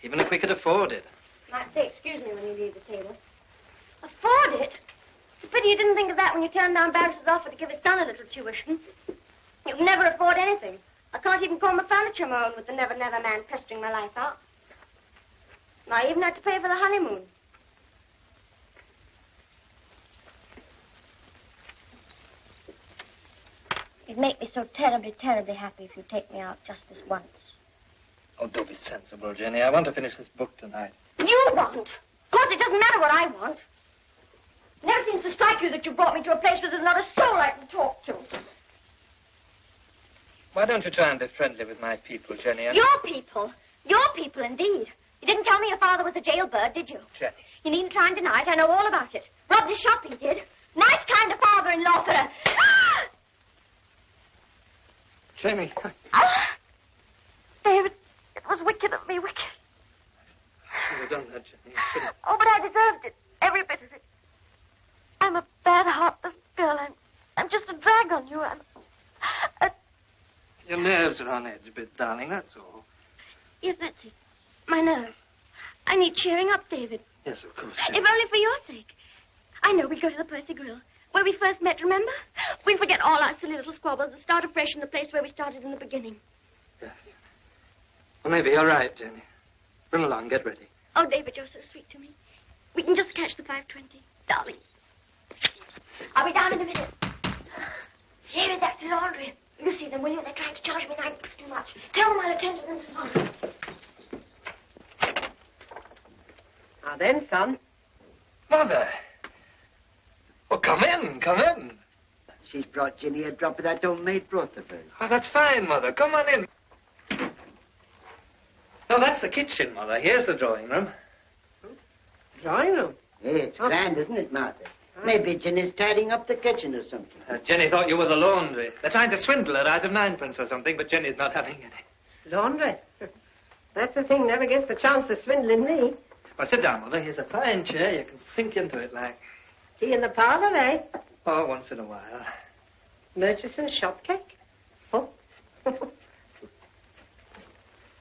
Even if we could afford it. You might say excuse me when you leave the table. Afford it? It's a pity you didn't think of that when you turned down Barris's offer to give his son a little tuition. You can never afford anything. I can't even call my furniture my own with the Never Never man pestering my life out. And I even had to pay for the honeymoon. It'd make me so terribly, terribly happy if you'd take me out just this once. Oh, don't be sensible, Jenny. I want to finish this book tonight. You want? Of course, it doesn't matter what I want. It never seems to strike you that you brought me to a place where there's not a soul I can talk to. Why don't you try and be friendly with my people, Jenny? Your people? Your people, indeed. You didn't tell me your father was a jailbird, did you? Jenny. You needn't try and deny it. I know all about it. Robbed his shop, he did. Nice kind of father-in-law for a... Jenny. David, it was wicked of me, wicked. I should have done that, Jenny. I shouldn't. Oh, but I deserved it. Every bit of it. I'm a bad, heartless girl. I'm just a drag on you. Your nerves are on edge a bit, darling, that's all. Yes, that's it. My nerves. I need cheering up, David. Yes, of course. If only for your sake. I know we go to the Percy Grill, where we first met, remember? We forget all our silly little squabbles and start afresh in the place where we started in the beginning. Yes. Well, maybe you're right, Jenny. Run along, get ready. Oh, David, you're so sweet to me. We can just catch the 5:20. Darling. I'll be down in a minute. Here, that's the laundry. You see them, will you? They're trying to charge me 9 bucks too much. Tell them I'll attend to them tomorrow. Now then, son. Mother. Well, come in, come in. She's brought Jenny a drop of that homemade broth of hers. Oh, that's fine, Mother. Come on in. Oh, that's the kitchen, Mother. Here's the drawing room. Drawing room? Hey, it's grand, isn't it, Martha? Maybe Jenny's tidying up the kitchen or something. Jenny thought you were the laundry. They're trying to swindle her out of 9p or something, but Jenny's not having any. Laundry? That's the thing, never gets the chance of swindling me. Well, sit down, Mother. Here's a fine chair. You can sink into it like... Tea in the parlour, eh? Oh, once in a while. Murchison's shop cake? Oh.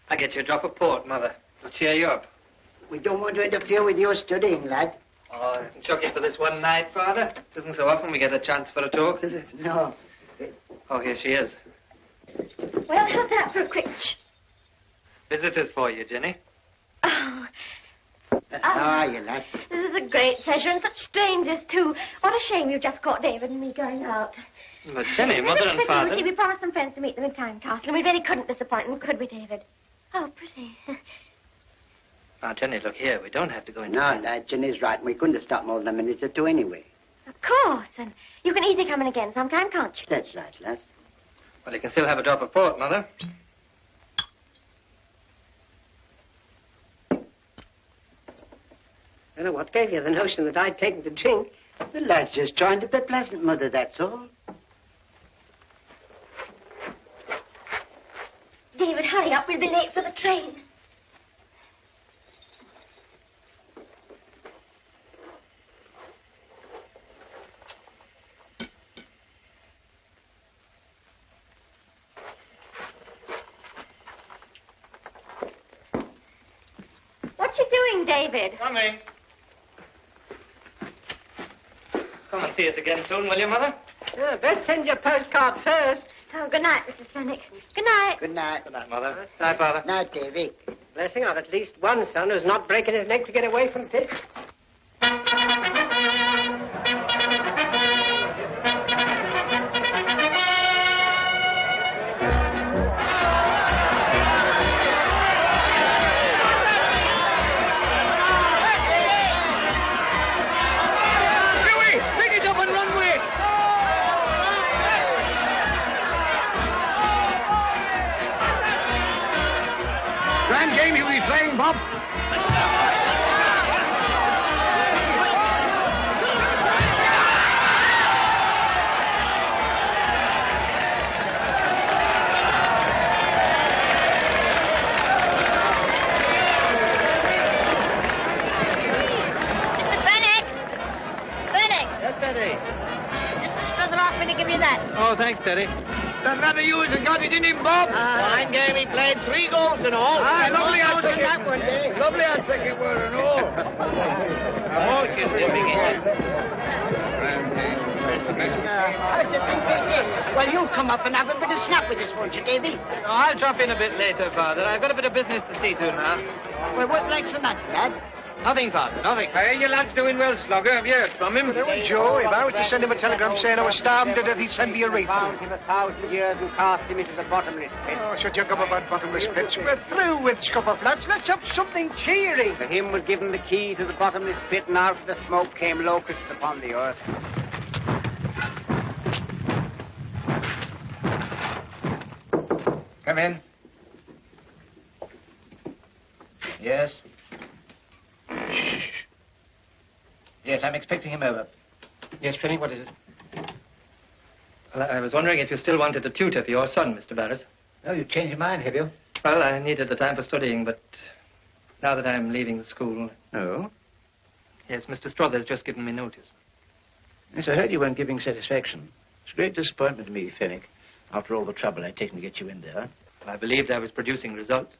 I get you a drop of port, Mother. It'll cheer you up. We don't want to interfere with your studying, lad. Oh, I can chuck you for this one night, Father. It isn't so often we get a chance for a talk, is it? No. Oh, here she is. Well, how's that for a quick... Visitors for you, Jenny. Oh. How are you, lad? This is a great pleasure, and such strangers, too. What a shame you just caught David and me going out. But, Jenny, Mother and Father... You see, we promised some friends to meet them in Tynecastle, and we really couldn't disappoint them, could we, David? Oh, pretty. Now, Jenny, look here. We don't have to go into... No, lad, Jenny's right. We couldn't have stopped more than a minute or two anyway. Of course, and you can easily come in again sometime, can't you? That's right, lass. Well, you can still have a drop of port, Mother. I don't know what gave you the notion that I'd taken to drink. The lad's just trying to be pleasant, Mother, that's all. David, hurry up. We'll be late for the train. What you doing, David? Coming. Come and see us again soon, will you, Mother? Oh, best send your postcard first. Oh, good night, Mrs. Fenwick. Good night. Good night. Good night, Mother. Night, Father. Night, Davy. Blessing on at least one son who's not breaking his neck to get away from Pitt. Grand game you'll be playing, Bob. that. Oh, thanks, Terry. That lad of yours has got it in him, Bob. Fine game. He played 3 goals and all. Lovely out hat-trick. that one day. Lovely hat-trick it were and all. What do you think they did? Well, you'll come up and have a bit of snap with us, won't you, Davy? Oh, I'll drop in a bit later, Father. I've got a bit of business to see to now. Well, what like's the matter, lad? Nothing, Father, nothing. Hey, your lad's doing well, Slugger. Have you heard from him? Joe, if I was to send him a telegram saying I was starving to death, he'd send me a refund. Bound him 1,000 years and cast him into the bottomless pit. Oh, shut your gob about bottomless pits. We're through with scupper flats. Let's have something cheery. To him was given the key to the bottomless pit, and out of the smoke came locusts upon the earth. Come in. Yes? Shh. Yes, I'm expecting him over. Yes, Finny, what is it? Well, I was wondering if you still wanted a tutor for your son, Mr. Barris. Oh, you've changed your mind, have you? Well, I needed the time for studying, but now that I'm leaving the school... Oh? Yes, Mr. Struthers just given me notice. Yes, I heard you weren't giving satisfaction. It's a great disappointment to me, Fenwick, after all the trouble I'd taken to get you in there. I believed I was producing results.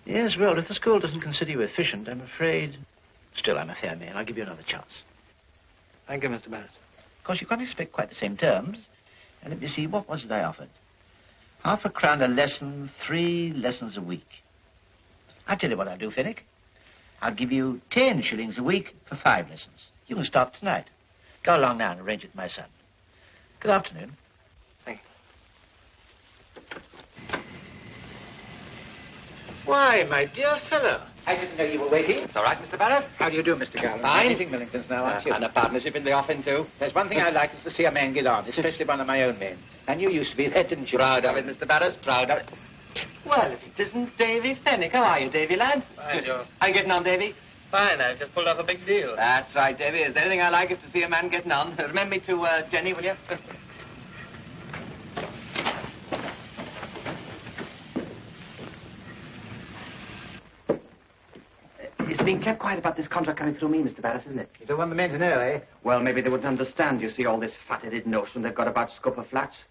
Yes, well, if the school doesn't consider you efficient, I'm afraid... Still, I'm a fair man. I'll give you another chance. Thank you, Mr. Barris. Of course, you can't expect quite the same terms. And let me see, what was it I offered? £0.50 a lesson, 3 lessons a week. I'll tell you what I'll do, Fenwick. I'll give you 10 shillings a week for 5 lessons. You can start tonight. Go along now and arrange it with my son. Good afternoon. Thank you. Why, my dear fellow. I didn't know you were waiting. It's all right, Mr. Barris. How do you do, Mr. Garland? Fine. Anything Millingtons now, aren't you? And a partnership in the offing, too. There's one thing I like is to see a man get on, especially one of my own men. And you used to be that, didn't you? Proud of it, Mr. Barris, proud of it. Well, if it isn't Davy Fenwick. How are you, Davy, lad? Fine, Joe. How you getting on, Davy? Fine, I've just pulled off a big deal. That's right, Davy. Is there anything I like is to see a man getting on. Remember me to Jenny, will you? It's been kept quiet about this contract coming through me, Mr. Barris, isn't it? You don't want the men to know, eh? Well, maybe they wouldn't understand, you see, all this fat-headed notion they've got about scupper flats.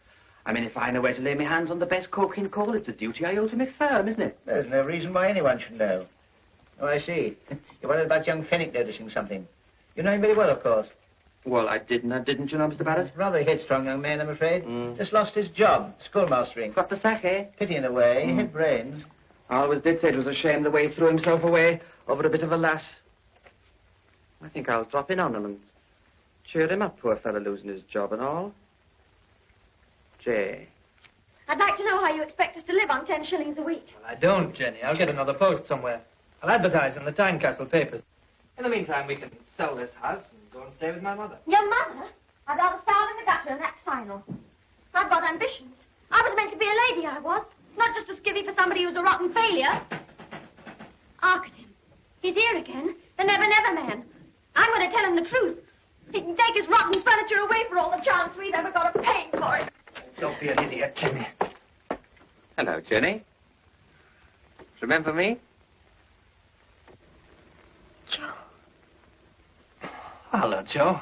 I mean, if I know where to lay my hands on the best coking coal, it's a duty I owe to my firm, isn't it? There's no reason why anyone should know. Oh, I see. You're worried about young Fenwick noticing something. You know him very well, of course. Well, I didn't you know, Mr. Barris? Rather a headstrong young man, I'm afraid. Just lost his job, schoolmastering. Got the sack, eh? Pity in a way. He had brains. I always did say it was a shame the way he threw himself away over a bit of a lass. I think I'll drop in on him and cheer him up, poor fellow losing his job and all. Jay. I'd like to know how you expect us to live on 10 shillings a week. Well, I don't, Jenny. I'll get another post somewhere. I'll advertise in the Tynecastle papers. In the meantime, we can sell this house and go and stay with my mother. Your mother? I'd rather starve in the gutter, and that's final. I've got ambitions. I was meant to be a lady, I was. Not just a skivvy for somebody who's a rotten failure. Hark at him. He's here again. The never-never man. I'm going to tell him the truth. He can take his rotten furniture away for all the chance we've ever got of paying for it. Don't be an idiot, Jenny. Hello, Jenny. Remember me? Joe. Hello, Joe.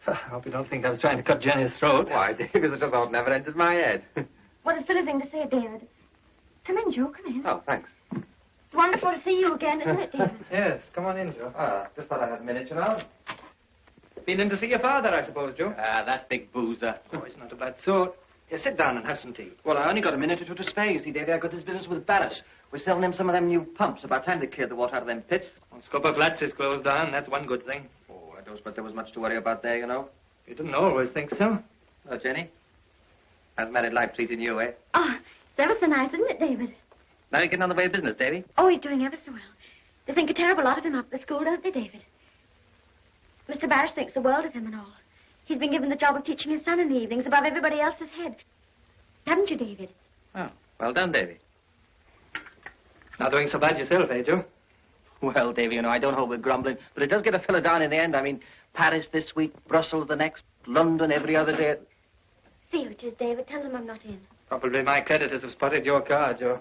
I hope you don't think I was trying to cut Jenny's throat. Why, David, such a thought never entered my head. What a silly thing to say, David. Come in, Joe, come in. Oh, thanks. It's wonderful to see you again, isn't it, David? Yes, come on in, Joe. Just thought I had a minute, you know. Been in to see your father, I suppose, Joe? That big boozer. Oh, he's not a bad sort. Yeah, sit down and have some tea. Well, I only got a minute or two to spare, you see, Davy. I got this business with Barris. We're selling him some of them new pumps. About time they cleared the water out of them pits. Well, Scupper Flats is closed down. That's one good thing. Oh, I don't suppose there was much to worry about there, you know. You didn't always think so. Oh, Jenny? How's married life treating you, eh? Oh, it's ever so nice, isn't it, David? Now you're getting on the way of business, Davy. Oh, he's doing ever so well. They think a terrible lot of him up at the school, don't they, David? Mr. Barris thinks the world of him and all. He's been given the job of teaching his son in the evenings above everybody else's head. Haven't you, David? Oh, well done, Davy. Not doing so bad yourself, eh, Joe? Well, Davy, you know, I don't hold with grumbling, but it does get a fellow down in the end. I mean, Paris this week, Brussels the next, London every other day. See who it is, David. Tell them I'm not in. Probably my creditors have spotted your car, Joe.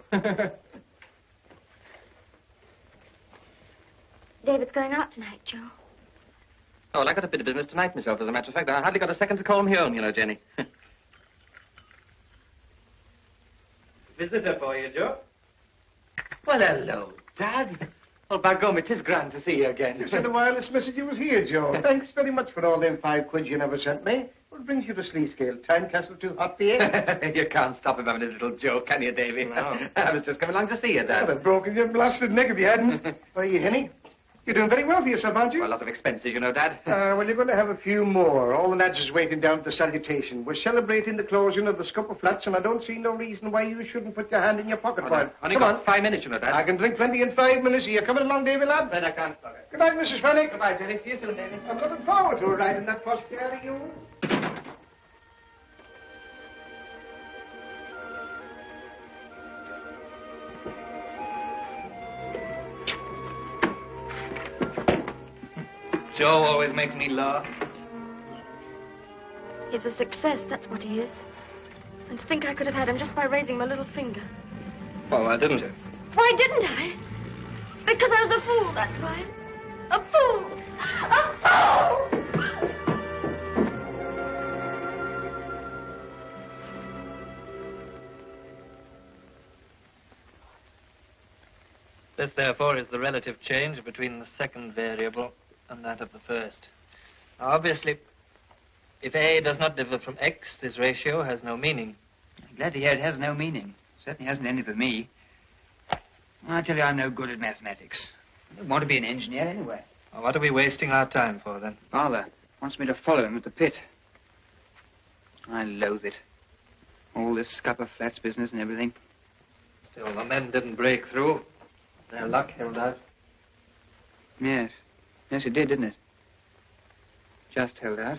David's going out tonight, Joe. Oh, well, I got a bit of business tonight myself, as a matter of fact. I hardly got a second to call me home, you know, Jenny. Visitor for you, Joe. Well, hello, Dad. Well, by gum, it is grand to see you again. You said a wireless message you was here, Joe. Thanks very much for all them 5 quid you never sent me. What brings you to Sleescale? Tynecastle too hot for you? You can't stop him having his little joke, can you, Davy? No. I was just coming along to see you, Dad. I'd have broken your blasted neck if you hadn't. Are you, Henny? You're doing very well for yourself, aren't you? Well, a lot of expenses, you know, Dad. Well, you're going to have a few more. All the lads is waiting down at the salutation. We're celebrating the closing of the Scupper Flats, and I don't see no reason why you shouldn't put your hand in your pocket for it. Only Come got on. 5 minutes, you know, Dad. I can drink plenty in 5 minutes. Are you coming along, Davy, lad? Then I can't stop it. Good night, Mrs. Fennick. Goodbye, Jenny. See you soon, Davy. I'm looking forward to a ride in that posh car of yours. Joe always makes me laugh. He's a success, that's what he is. And to think I could have had him just by raising my little finger. Well, why didn't you? Why didn't I? Because I was a fool, that's why. A fool! A fool! This, therefore, is the relative change between the second variable and that of the first. Now, obviously, if A does not differ from X, this ratio has no meaning. I'm glad to hear it has no meaning. Certainly hasn't any for me. I tell you, I'm no good at mathematics. I don't want to be an engineer anyway. Well, what are we wasting our time for, then? Father wants me to follow him at the pit. I loathe it. All this Scupper Flats business and everything. Still, the men didn't break through. Their luck held out. Yes. Yes, it did, didn't it? Just held out.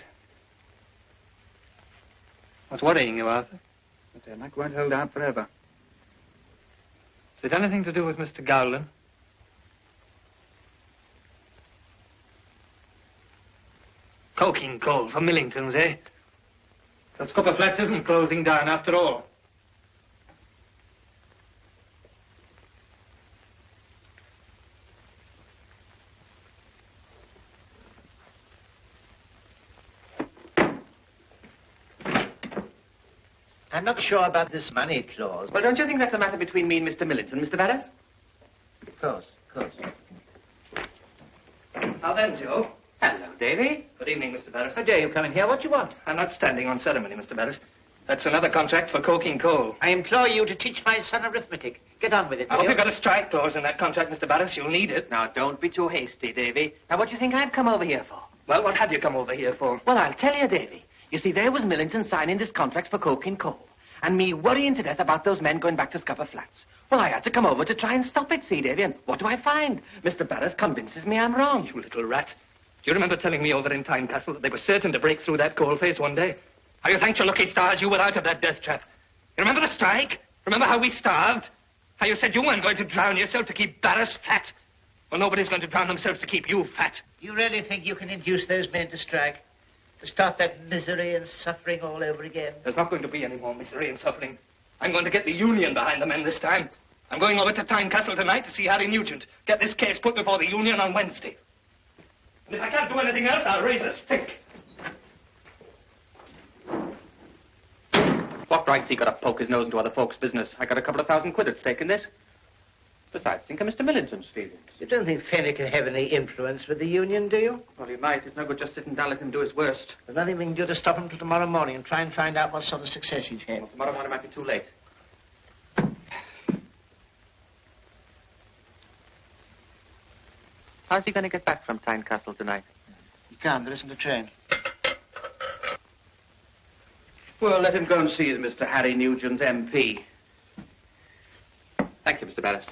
What's worrying you, Arthur? But their luck won't hold out forever. Is it anything to do with Mr. Gowland? Coking coal for Millingtons, eh? The Scupper Flats isn't closing down after all. I'm not sure about this money clause. Well, don't you think that's a matter between me and Mr. Millington, Mr. Barris? Of course, of course. Now then, Joe. Hello, Davy. Good evening, Mr. Barris. How dare you come in here? What do you want? I'm not standing on ceremony, Mr. Barris. That's another contract for coking coal. I implore you to teach my son arithmetic. Get on with it. I hope you've got a strike clause in that contract, Mr. Barris. You'll need it. Now, don't be too hasty, Davy. Now, what do you think I've come over here for? Well, what have you come over here for? Well, I'll tell you, Davy. You see, there was Millington signing this contract for coking coal, and me worrying to death about those men going back to Scupper Flats. Well, I had to come over to try and stop it, see, Davy, and what do I find? Mr. Barris convinces me I'm wrong. You little rat. Do you remember telling me over in Tynecastle that they were certain to break through that coal face one day? How you thanked your lucky stars you were out of that death trap. You remember the strike? Remember how we starved? How you said you weren't going to drown yourself to keep Barris fat? Well, nobody's going to drown themselves to keep you fat. You really think you can induce those men to strike? To start that misery and suffering all over again? There's not going to be any more misery and suffering. I'm going to get the union behind the men this time. I'm going over to Tynecastle tonight to see Harry Nugent. Get this case put before the union on Wednesday. And if I can't do anything else, I'll raise a stick. What right's he got to poke his nose into other folks' business? I got a couple of £1,000 at stake in this. Besides, think of Mr. Millington's feelings. You don't think Fennick can have any influence with the union, do you? Well, he might. It's no good just sitting down, let him do his worst. There's nothing we can do to stop him till tomorrow morning and try and find out what sort of success he's had. Well, tomorrow morning might be too late. How's he going to get back from Tynecastle tonight? He can't. There isn't a train. Well, let him go and see his Mr. Harry Nugent, MP. Thank you, Mr. Barris.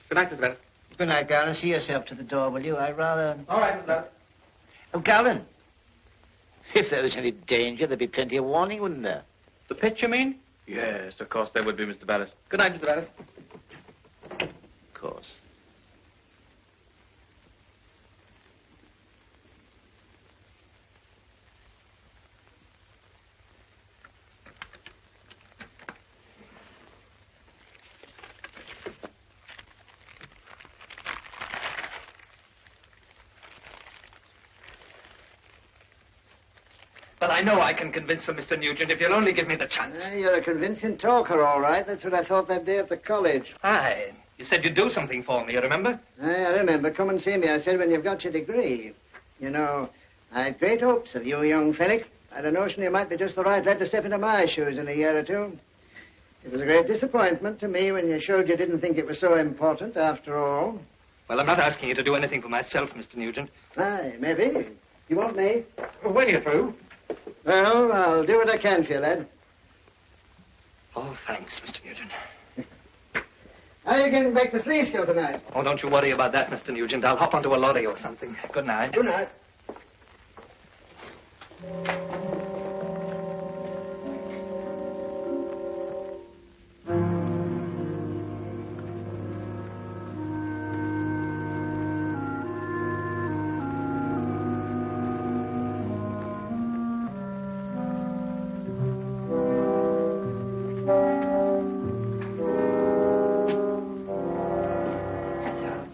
Good night, Mr. Barris. Good night, Gowland. See yourself to the door, will you? I rather... All right, Mr. Barris. Oh, Gowland. If there was any danger, there'd be plenty of warning, wouldn't there? The pit, you mean? Yes, of course there would be, Mr. Barris. Good night, Mr. Barris. Of course. I know I can convince them, Mr. Nugent, if you'll only give me the chance. You're a convincing talker, all right. That's what I thought that day at the college. Aye. You said you'd do something for me, you remember? Aye, I remember. Come and see me, I said, when you've got your degree. You know, I had great hopes of you, young Fenwick. I had a notion you might be just the right lad to step into my shoes in a year or two. It was a great disappointment to me when you showed you didn't think it was so important after all. Well, I'm not asking you to do anything for myself, Mr. Nugent. Aye, maybe. You want me? When you're through. Well, I'll do what I can for you, lad. Oh, thanks, Mr. Nugent. Are you getting back to Sleeskill tonight? Oh, don't you worry about that, Mr. Nugent. I'll hop onto a lorry or something. Good night. Good night.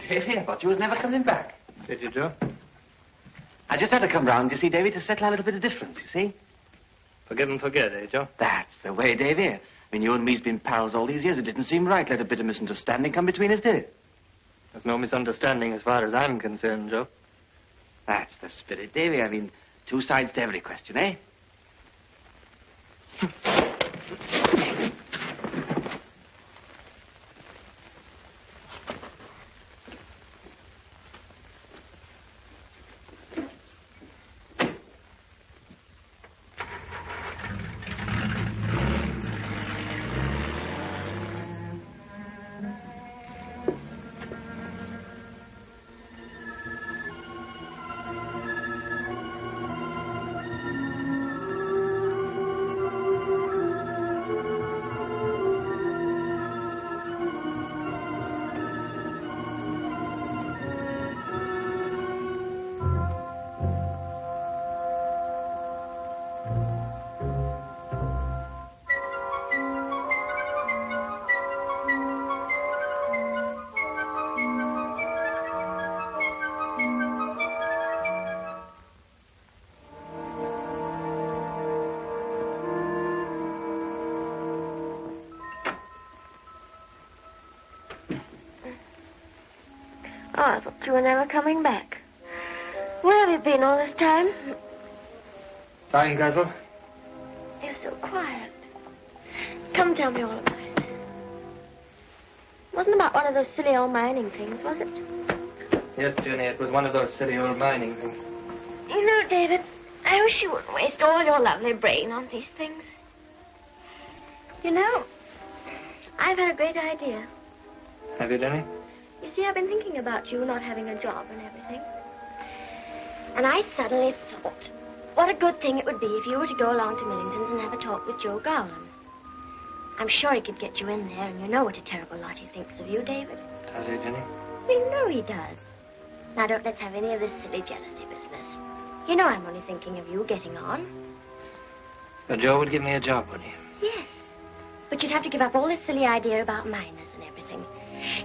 Davy, I thought you was never coming back. Did you, Joe? I just had to come round, you see, Davy, to settle a little bit of difference, you see? Forgive and forget, eh, Joe? That's the way, Davy. I mean, you and me's been pals all these years. It didn't seem right. Let a bit of misunderstanding come between us, did it? There's no misunderstanding as far as I'm concerned, Joe. That's the spirit, Davy. I mean, two sides to every question, eh? Oh, I thought you were never coming back. Where have you been all this time? Fine, Guzzle. You're so quiet. Come tell me all about it. It wasn't about one of those silly old mining things, was it? Yes, Jenny, it was one of those silly old mining things. You know, David, I wish you wouldn't waste all your lovely brain on these things. You know, I've had a great idea. Have you, Jenny? You see, I've been thinking about you not having a job and everything. And I suddenly thought, what a good thing it would be if you were to go along to Millington's and have a talk with Joe Gowland. I'm sure he could get you in there, and you know what a terrible lot he thinks of you, David. Does he, Jenny? You know he does. Now, don't let's have any of this silly jealousy business. You know I'm only thinking of you getting on. So Joe would give me a job, would he? Yes. But you'd have to give up all this silly idea about miners and everything.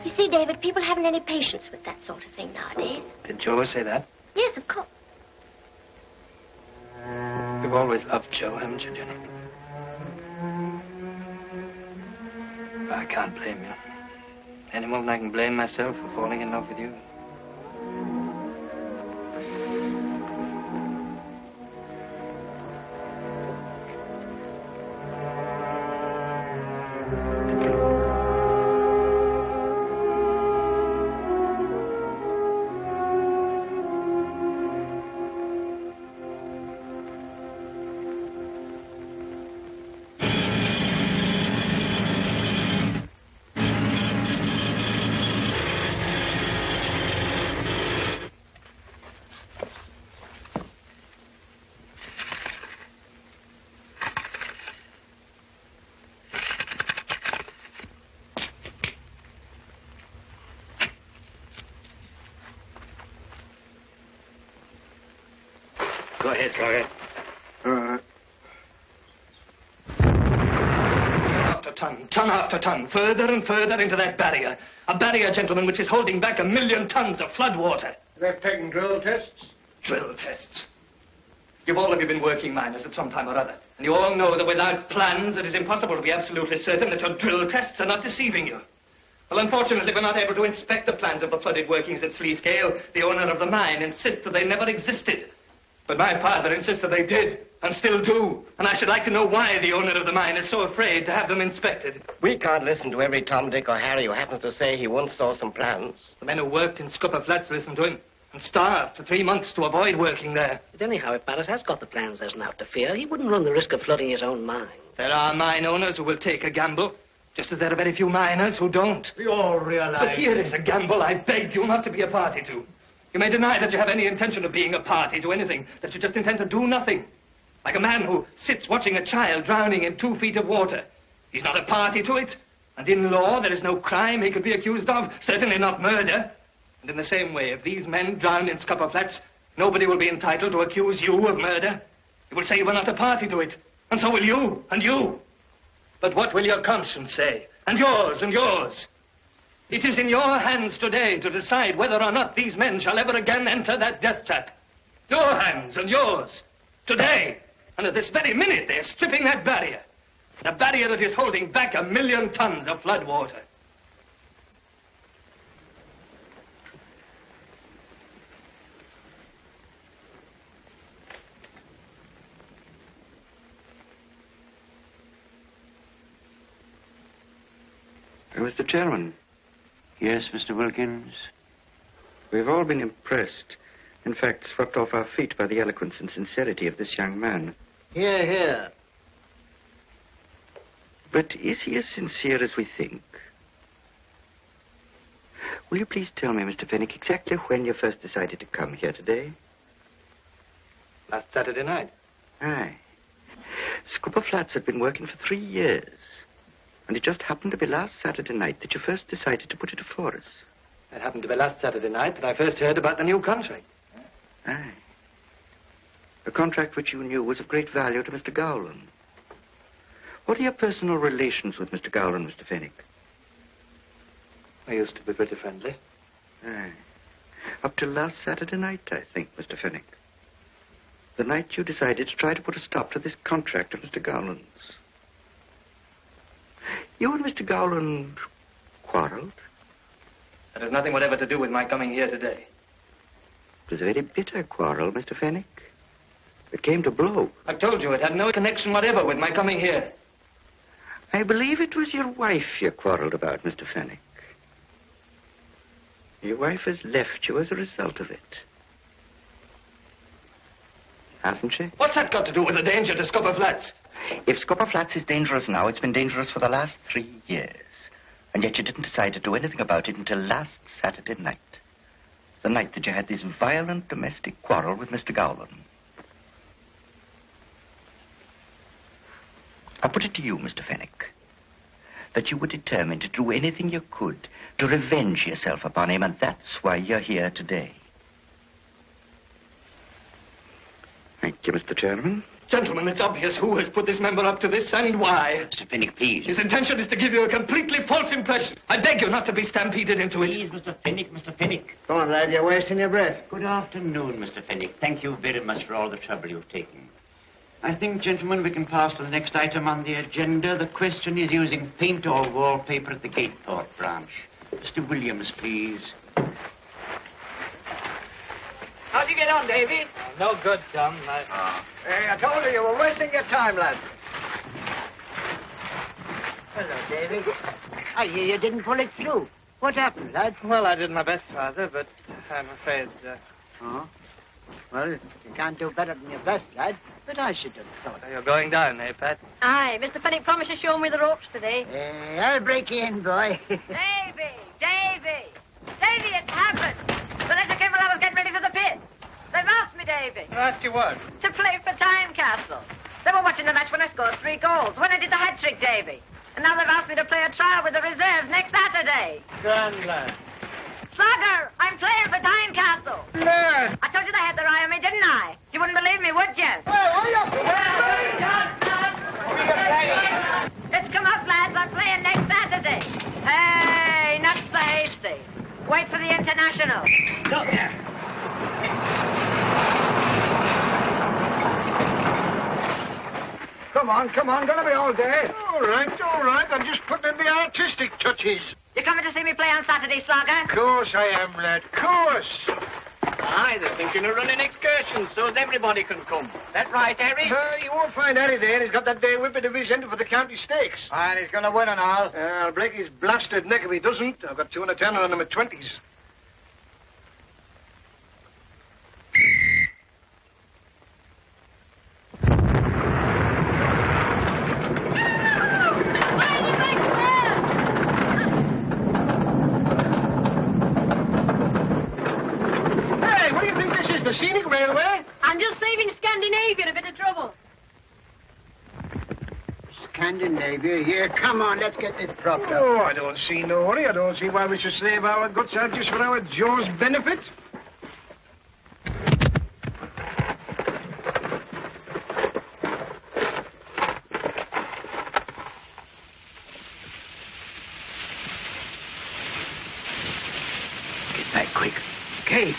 You see, David, people haven't any patience with that sort of thing nowadays. Did Joe say that? Yes, of course. You've always loved Joe, haven't you, Jenny? I can't blame you. Any more than I can blame myself for falling in love with you. Go ahead, go ahead. Ton after ton, further and further into that barrier. A barrier, gentlemen, which is holding back 1 million tons of flood water. They've taken drill tests? Drill tests? You've all of you been working miners at some time or other, and you all know that without plans it is impossible to be absolutely certain that your drill tests are not deceiving you. Well, unfortunately, we're not able to inspect the plans of the flooded workings at Sleescale. The owner of the mine insists that they never existed. But my father insists that they did, and still do. And I should like to know why the owner of the mine is so afraid to have them inspected. We can't listen to every Tom, Dick, or Harry who happens to say he once saw some plans. The men who worked in Scupper Flats listened to him, and starved for 3 months to avoid working there. But anyhow, if Barrett has got the plans, there's naught to fear. He wouldn't run the risk of flooding his own mine. There are mine owners who will take a gamble, just as there are very few miners who don't. We all realize... But here is a gamble I beg you not to be a party to. You may deny that you have any intention of being a party to anything, that you just intend to do nothing. Like a man who sits watching a child drowning in 2 feet of water. He's not a party to it, and in law there is no crime he could be accused of, certainly not murder. And in the same way, if these men drown in Scupper Flats, nobody will be entitled to accuse you of murder. You will say you were not a party to it, and so will you, and you. But what will your conscience say? And yours, and yours. It is in your hands today to decide whether or not these men shall ever again enter that death trap. Your hands and yours. Today. And at this very minute, they're stripping that barrier. The barrier that is holding back 1 million tons of flood water. Mr. Chairman. Yes, Mr. Wilkins? We've all been impressed. In fact, swept off our feet by the eloquence and sincerity of this young man. Hear, hear. But is he as sincere as we think? Will you please tell me, Mr. Fenwick, exactly when you first decided to come here today? Last Saturday night. Aye. Scupper Flats had been working for 3 years. And it just happened to be last Saturday night that you first decided to put it afore us. It happened to be last Saturday night that I first heard about the new contract. Aye. A contract which you knew was of great value to Mr. Gowland. What are your personal relations with Mr. Gowland, Mr. Fenwick? I used to be pretty friendly. Aye. Up till last Saturday night, I think, Mr. Fenwick. The night you decided to try to put a stop to this contract of Mr. Gowland's. You and Mr. Gowland quarreled? That has nothing whatever to do with my coming here today. It was a very bitter quarrel, Mr. Fenwick. It came to blow. I've told you it had no connection whatever with my coming here. I believe it was your wife you quarreled about, Mr. Fenwick. Your wife has left you as a result of it. Hasn't she? What's that got to do with the danger to Scupper Flats? If Scupper Flats is dangerous now, it's been dangerous for the last 3 years. And yet you didn't decide to do anything about it until last Saturday night. The night that you had this violent domestic quarrel with Mr. Gowland. I put it to you, Mr. Fenwick, that you were determined to do anything you could to revenge yourself upon him, and that's why you're here today. Thank you, Mr. Chairman. Gentlemen, it's obvious who has put this member up to this and why. Mr. Fenwick, please. His intention is to give you a completely false impression. I beg you not to be stampeded into it. Please, Mr. Fenwick, Mr. Fenwick. Go on, lad, you're wasting your breath. Good afternoon, Mr. Fenwick. Thank you very much for all the trouble you've taken. I think, gentlemen, we can pass to the next item on the agenda. The question is using paint or wallpaper at the Gatethorpe branch. Mr. Williams, please. How'd you get on, Davy? No good, Tom. Hey, I told you were wasting your time, lad. Hello, Davy. I hear you didn't pull it through. What happened, lad? Well, I did my best, Father, but I'm afraid... Oh? Well, you can't do better than your best, lad. But I should have thought. So you're going down, eh, Pat? Aye, Mr. Fenwick promised to show me the ropes today. I'll break you in, boy. Davy! Davy, it's happened! The letter came while I was getting ready for the pit. They've asked me, Davy. Asked you what? To play for Tynecastle. They were watching the match when I scored 3 goals, when I did the hat trick, Davy. And now they've asked me to play a trial with the reserves next Saturday. Grand lad. Slugger, I'm playing for Tynecastle. No. I told you they had their eye on me, didn't I? You wouldn't believe me, would you? It's come up, lads. I'm playing next Saturday. Hey, not so hasty. Wait for the international. Look there. come on. Gonna be all day. All right. I'm just putting in the artistic touches. You coming to see me play on Saturday, Slogger? Of course I am, lad. Of course. Aye, they're thinking of running excursions so as everybody can come. That right, Harry? You won't find Harry there. He's got that day whippet of his entered for the county stakes. And he's going to win and all. I'll break his blasted neck if he doesn't. I've got 210 on him at 20s. The scenic railway? I'm just saving Scandinavia a bit of trouble. Scandinavia? Here, come on, let's get this propped up. Oh, I don't see no hurry. I don't see why we should slave our guts out just for our Joe's benefit. Get back quick. Okay.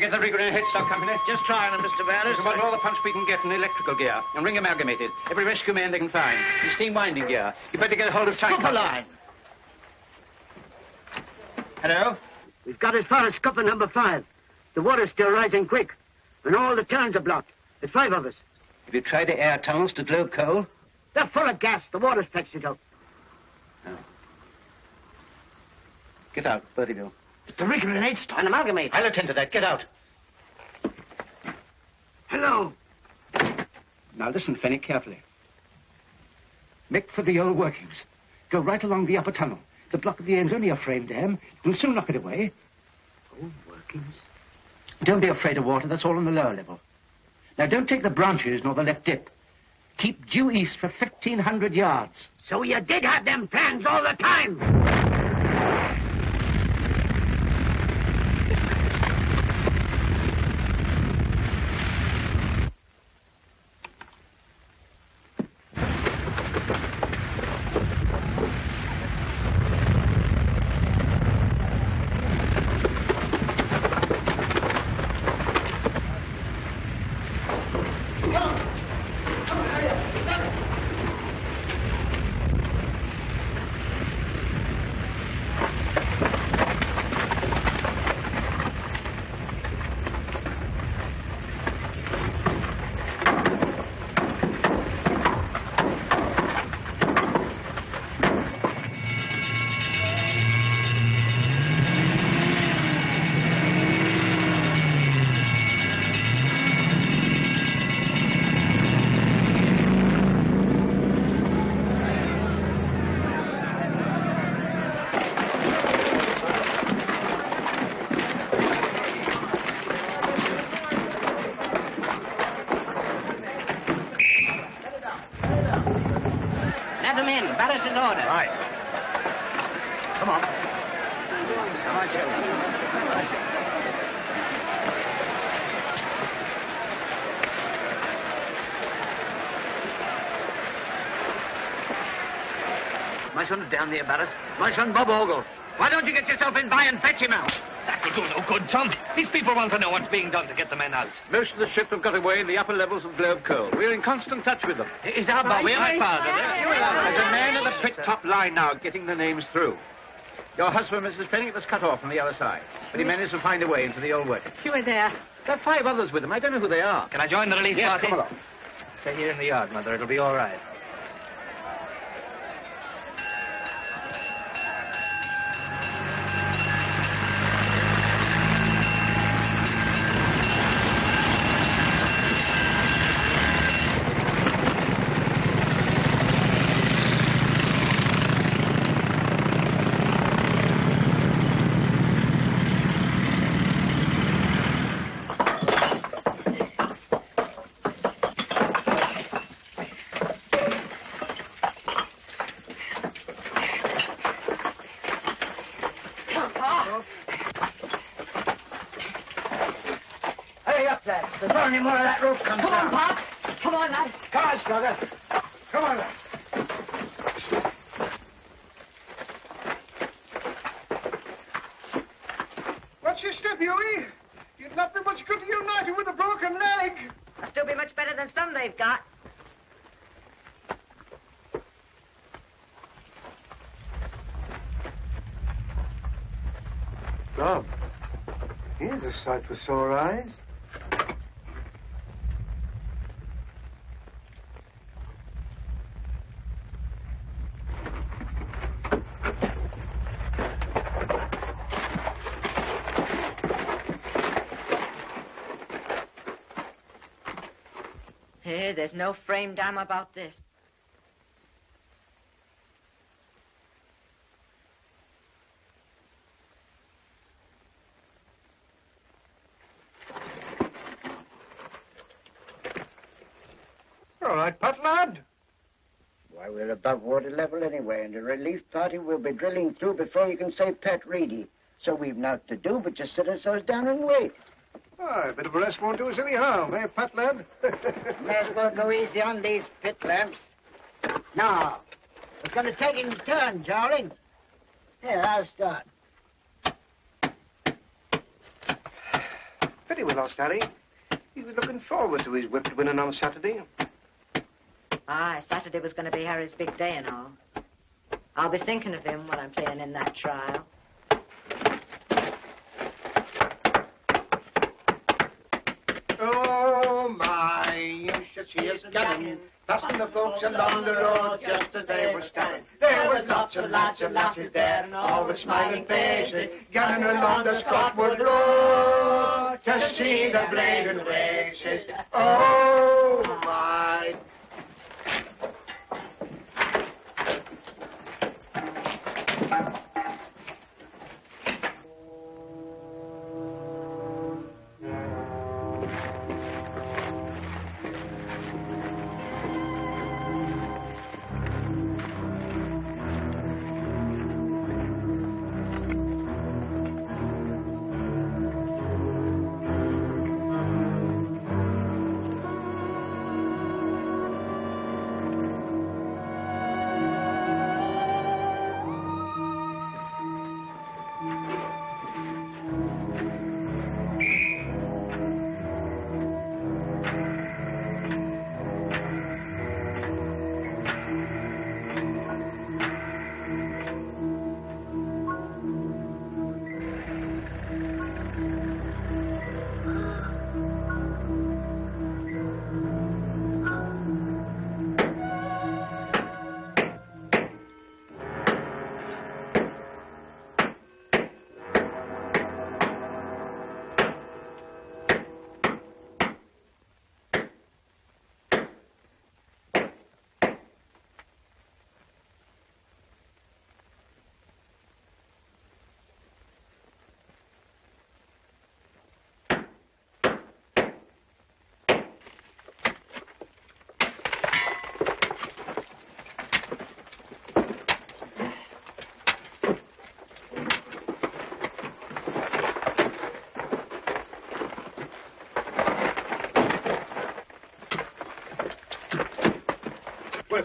Get the rigger in headstock company. Just trying them, Mr. Barris. About all the punch we can get in electrical gear and ring amalgamated. Every rescue man they can find. And steam winding gear. You better get a hold of Scupper line. Hello? We've got as far as scupper number 5. The water's still rising quick. And all the turns are blocked. There's 5 of us. Have you tried the air tunnels to glow coal? They're full of gas. The water's fetched it up. Oh. Get out, both of you. It's the rigger in headstock. An amalgamate. I'll attend to that. Get out. Hello. Now listen, Fennick, carefully. Make for the old workings. Go right along the upper tunnel. The block at the end's only a frame dam. We'll soon knock it away. Old workings? Don't be afraid of water. That's all on the lower level. Now, don't take the branches nor the left dip. Keep due east for 1,500 yards. So you did have them plans all the time? them in. Barracks in order. Right. Come on. Come on, children. My son down there, Barrett. My son, Bob Ogle. Why don't you get yourself in by and fetch him out? That will do no good, Tom. These people want to know what's being done to get the men out. Most of the ship have got away in the upper levels of Globe Coal. We're in constant touch with them. Is our Bobby my father? There's a man at the pit top line now getting the names through. Your husband, Mrs. Fenwick, was cut off from the other side, but he managed to find a way into the old work. You were there. There are 5 others with him. I don't know who they are. Can I join the relief yes, party? Come along. Stay here in the yard, Mother. It'll be all right. Before any more of that roof comes Come on, down. Pop. Come on, lad. Come on, Slugger. Come on, lad. What's your step, Huey? You'd not be much good to United with a broken leg. I'll still be much better than some they've got. Bob, here's a sight for sore eyes. Hey, there's no frame dam about this. All right, Pat, lad. Why, we're above water level anyway, and the relief party will be drilling through before you can say Pat Reedy. So we've naught to do but just sit ourselves down and wait. A bit of a rest won't do us any harm, eh, Pat, lad? May as well go easy on these pit lamps. Now, we're going to take it in turn, Jarling. Here, I'll start. Pity we lost Harry. He was looking forward to his whip winning on Saturday. Aye, Saturday was going to be Harry's big day and all. I'll be thinking of him when I'm playing in that trial. Oh, my, you should see us coming, passing the folks along the road just as they were starting. There was lots and lots of lasses there, and all with smiling faces, getting along the Scotwood Road to see the bladed races. Oh, my.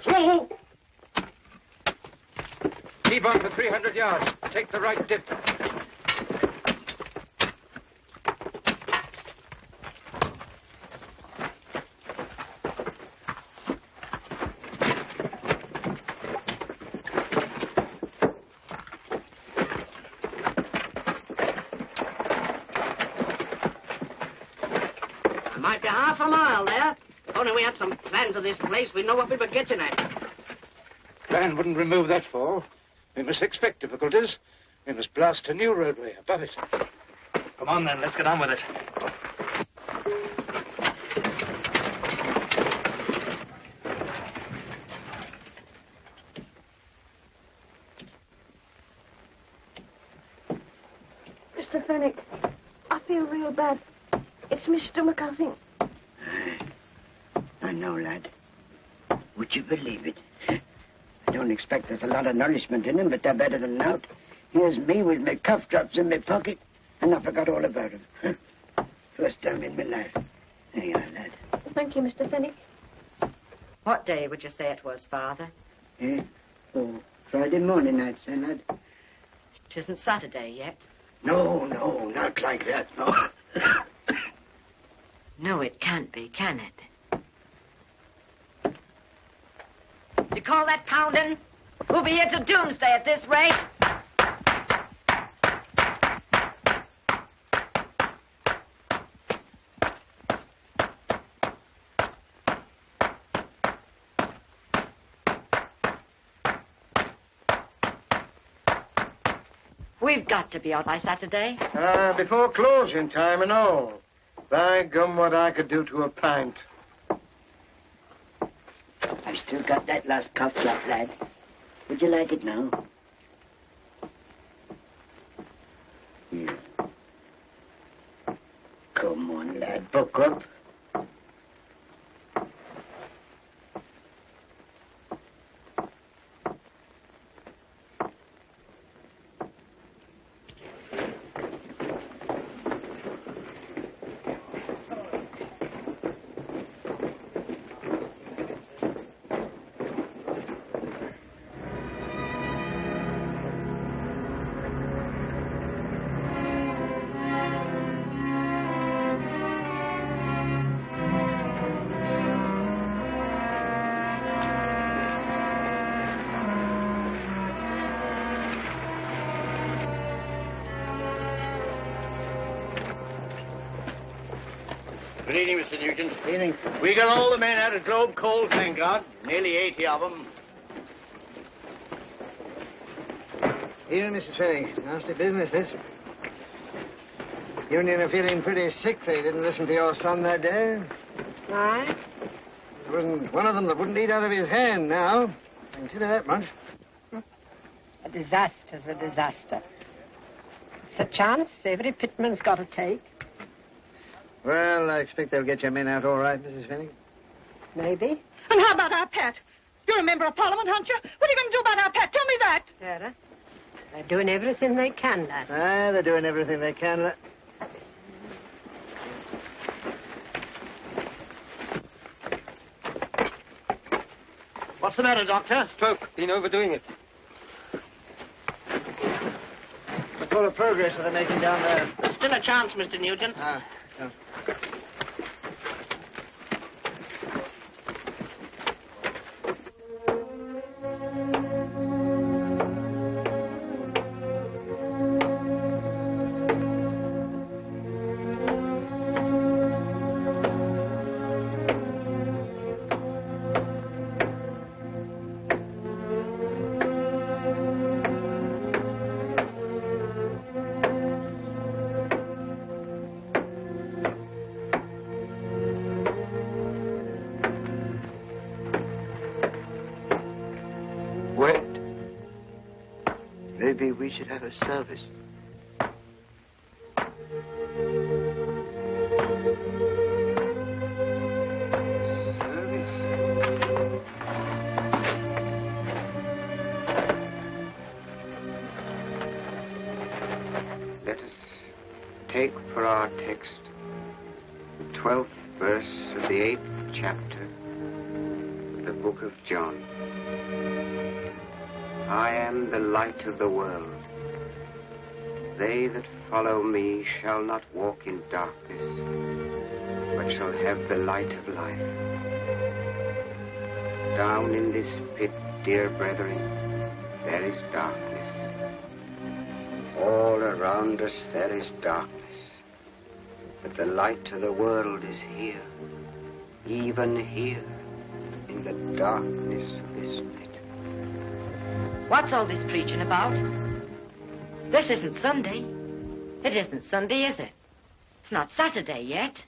Slow! Keep on for 300 yards. Take the right dip. Might be half a mile there. If only we had some plans of this place, we'd know what we were getting at. Plan wouldn't remove that fall. We must expect difficulties. We must blast a new roadway above it. Come on, then. Let's get on with it. Mr. Fenwick, I feel real bad. It's my stomach, I think. I know, lad. Would you believe it? I don't expect there's a lot of nourishment in them, but they're better than out. Here's me with my cough drops in my pocket, and I forgot all about them. First time in my life. There you are, lad. Thank you, Mr. Fenwick. What day would you say it was, Father? Oh, Friday morning, I'd say, lad. It isn't Saturday yet. No, not like that, no. No, it can't be, can it? You call that pounding? We'll be here till doomsday at this rate. We've got to be out by Saturday. Before closing time and all. By gum, what I could do to a pint. I've still got that last cough drop, lad. Would you like it now? Here. Come on, lad. Buck up. Good evening, Mr. Nugent. Good evening. We got all the men out of Globe Coal, thank God. Nearly 80 of them. Evening, Mrs. Fenwick. Nasty business, this. Union are feeling pretty sick. They didn't listen to your son that day. Aye? There wasn't one of them that wouldn't eat out of his hand now. I can tell you that much. A disaster's a disaster. It's a chance every pitman's got to take. Well, I expect they'll get your men out all right, Mrs. Fenwick. Maybe. And how about our pet? You're a member of Parliament, aren't you? What are you going to do about our pet? Tell me that. Sarah, they're doing everything they can, lass. Aye, they're doing everything they can. What's the matter, Doctor? Stroke. Been overdoing it. What sort of progress are they making down there? There's still a chance, Mr. Nugent. Yeah. Maybe we should have a service. Let us take for our text the 12th verse of the 8th chapter of the book of John. I am the light of the world. They that follow me shall not walk in darkness, but shall have the light of life. Down in this pit, dear brethren, there is darkness. All around us there is darkness. But the light of the world is here, even here, in the darkness of this pit. What's all this preaching about? This isn't Sunday. It isn't Sunday, is it? It's not Saturday yet.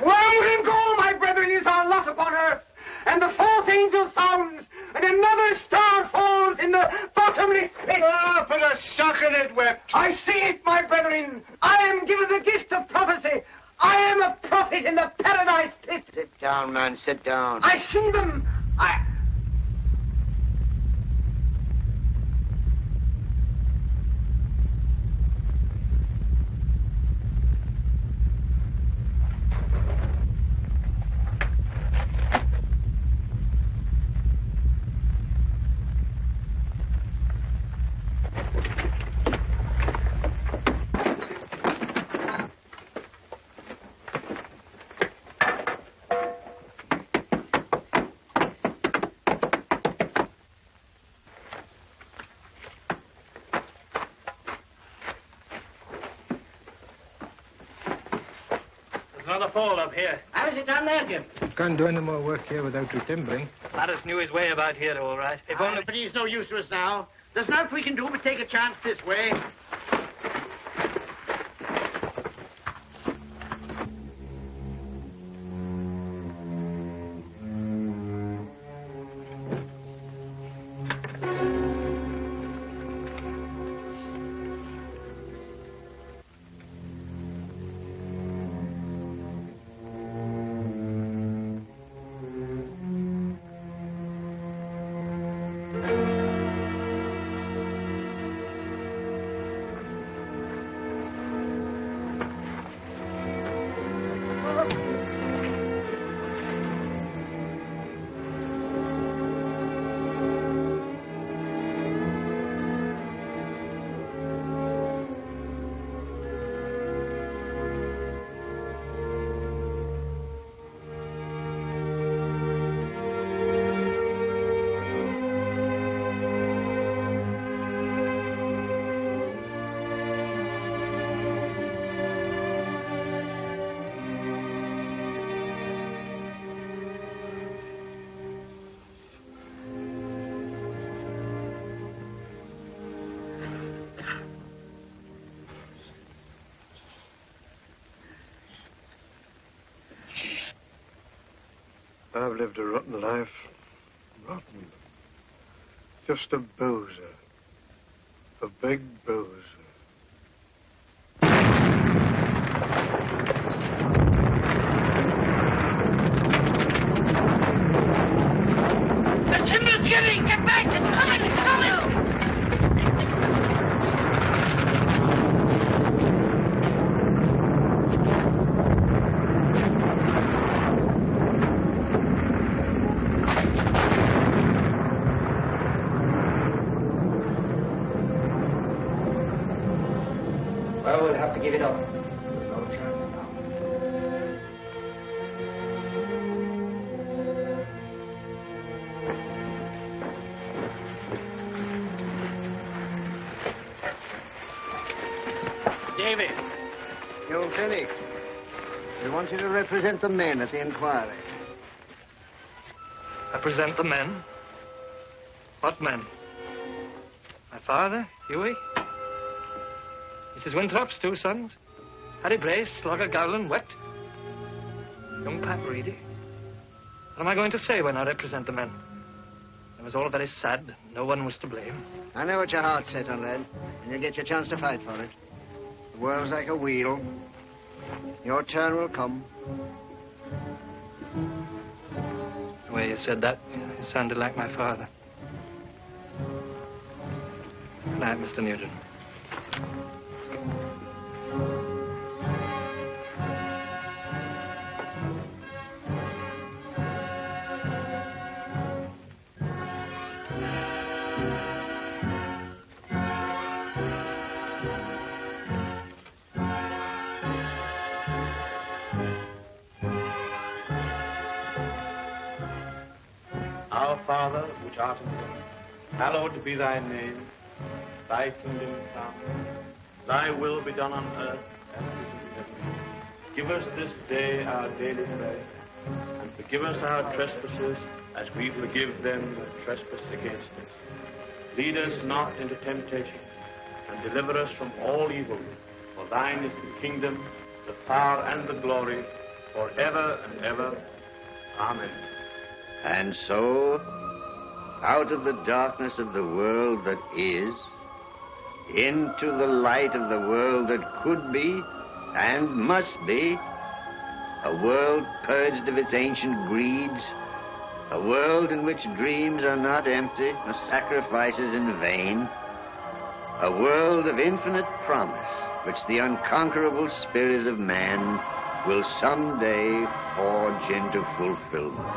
Round and go, my brethren, is our lot upon earth. And the fourth angel sounds, and another star falls in the bottomless pit. Ah, put a sock in it, wept. I see it, my brethren. I am given the gift of prophecy. I am a prophet in the paradise pit. Sit down, man, sit down. I see them. Another fall up here. How is it down there, Jim? Can't do any more work here without retimbering. Lattice knew his way about here, all right. If only... But he's no use to us now. There's nothing we can do but take a chance this way. I've lived a rotten life. Rotten. Just a boozer. A big boozer. The timber's getting! Get back! It's coming! It's coming! Well, we'll have to give it up. There's no chance now. David. You finished. We want you to represent the men at the inquiry. Represent the men? What men? My father, Hughie? Mrs. Winthrop's 2 sons? Harry Brace, Slogger Gowland, Wet? Young Pat Reedy? What am I going to say when I represent the men? It was all very sad. No one was to blame. I know what your heart's set on, lad, and you'll get your chance to fight for it. The world's like a wheel. Your turn will come. The way you said that, it sounded like my father. Good night, Mr. Newton. Our Father, which art in heaven, hallowed be thy name. Thy kingdom come. Thy will be done on earth as it is in heaven. Give us this day our daily bread, and forgive us our trespasses as we forgive them that trespass against us. Lead us not into temptation, and deliver us from all evil. For thine is the kingdom, the power, and the glory, forever and ever. Amen. And so, out of the darkness of the world that is, into the light of the world that could be and must be, a world purged of its ancient greeds, a world in which dreams are not empty nor sacrifices in vain, a world of infinite promise which the unconquerable spirit of man will someday forge into fulfillment.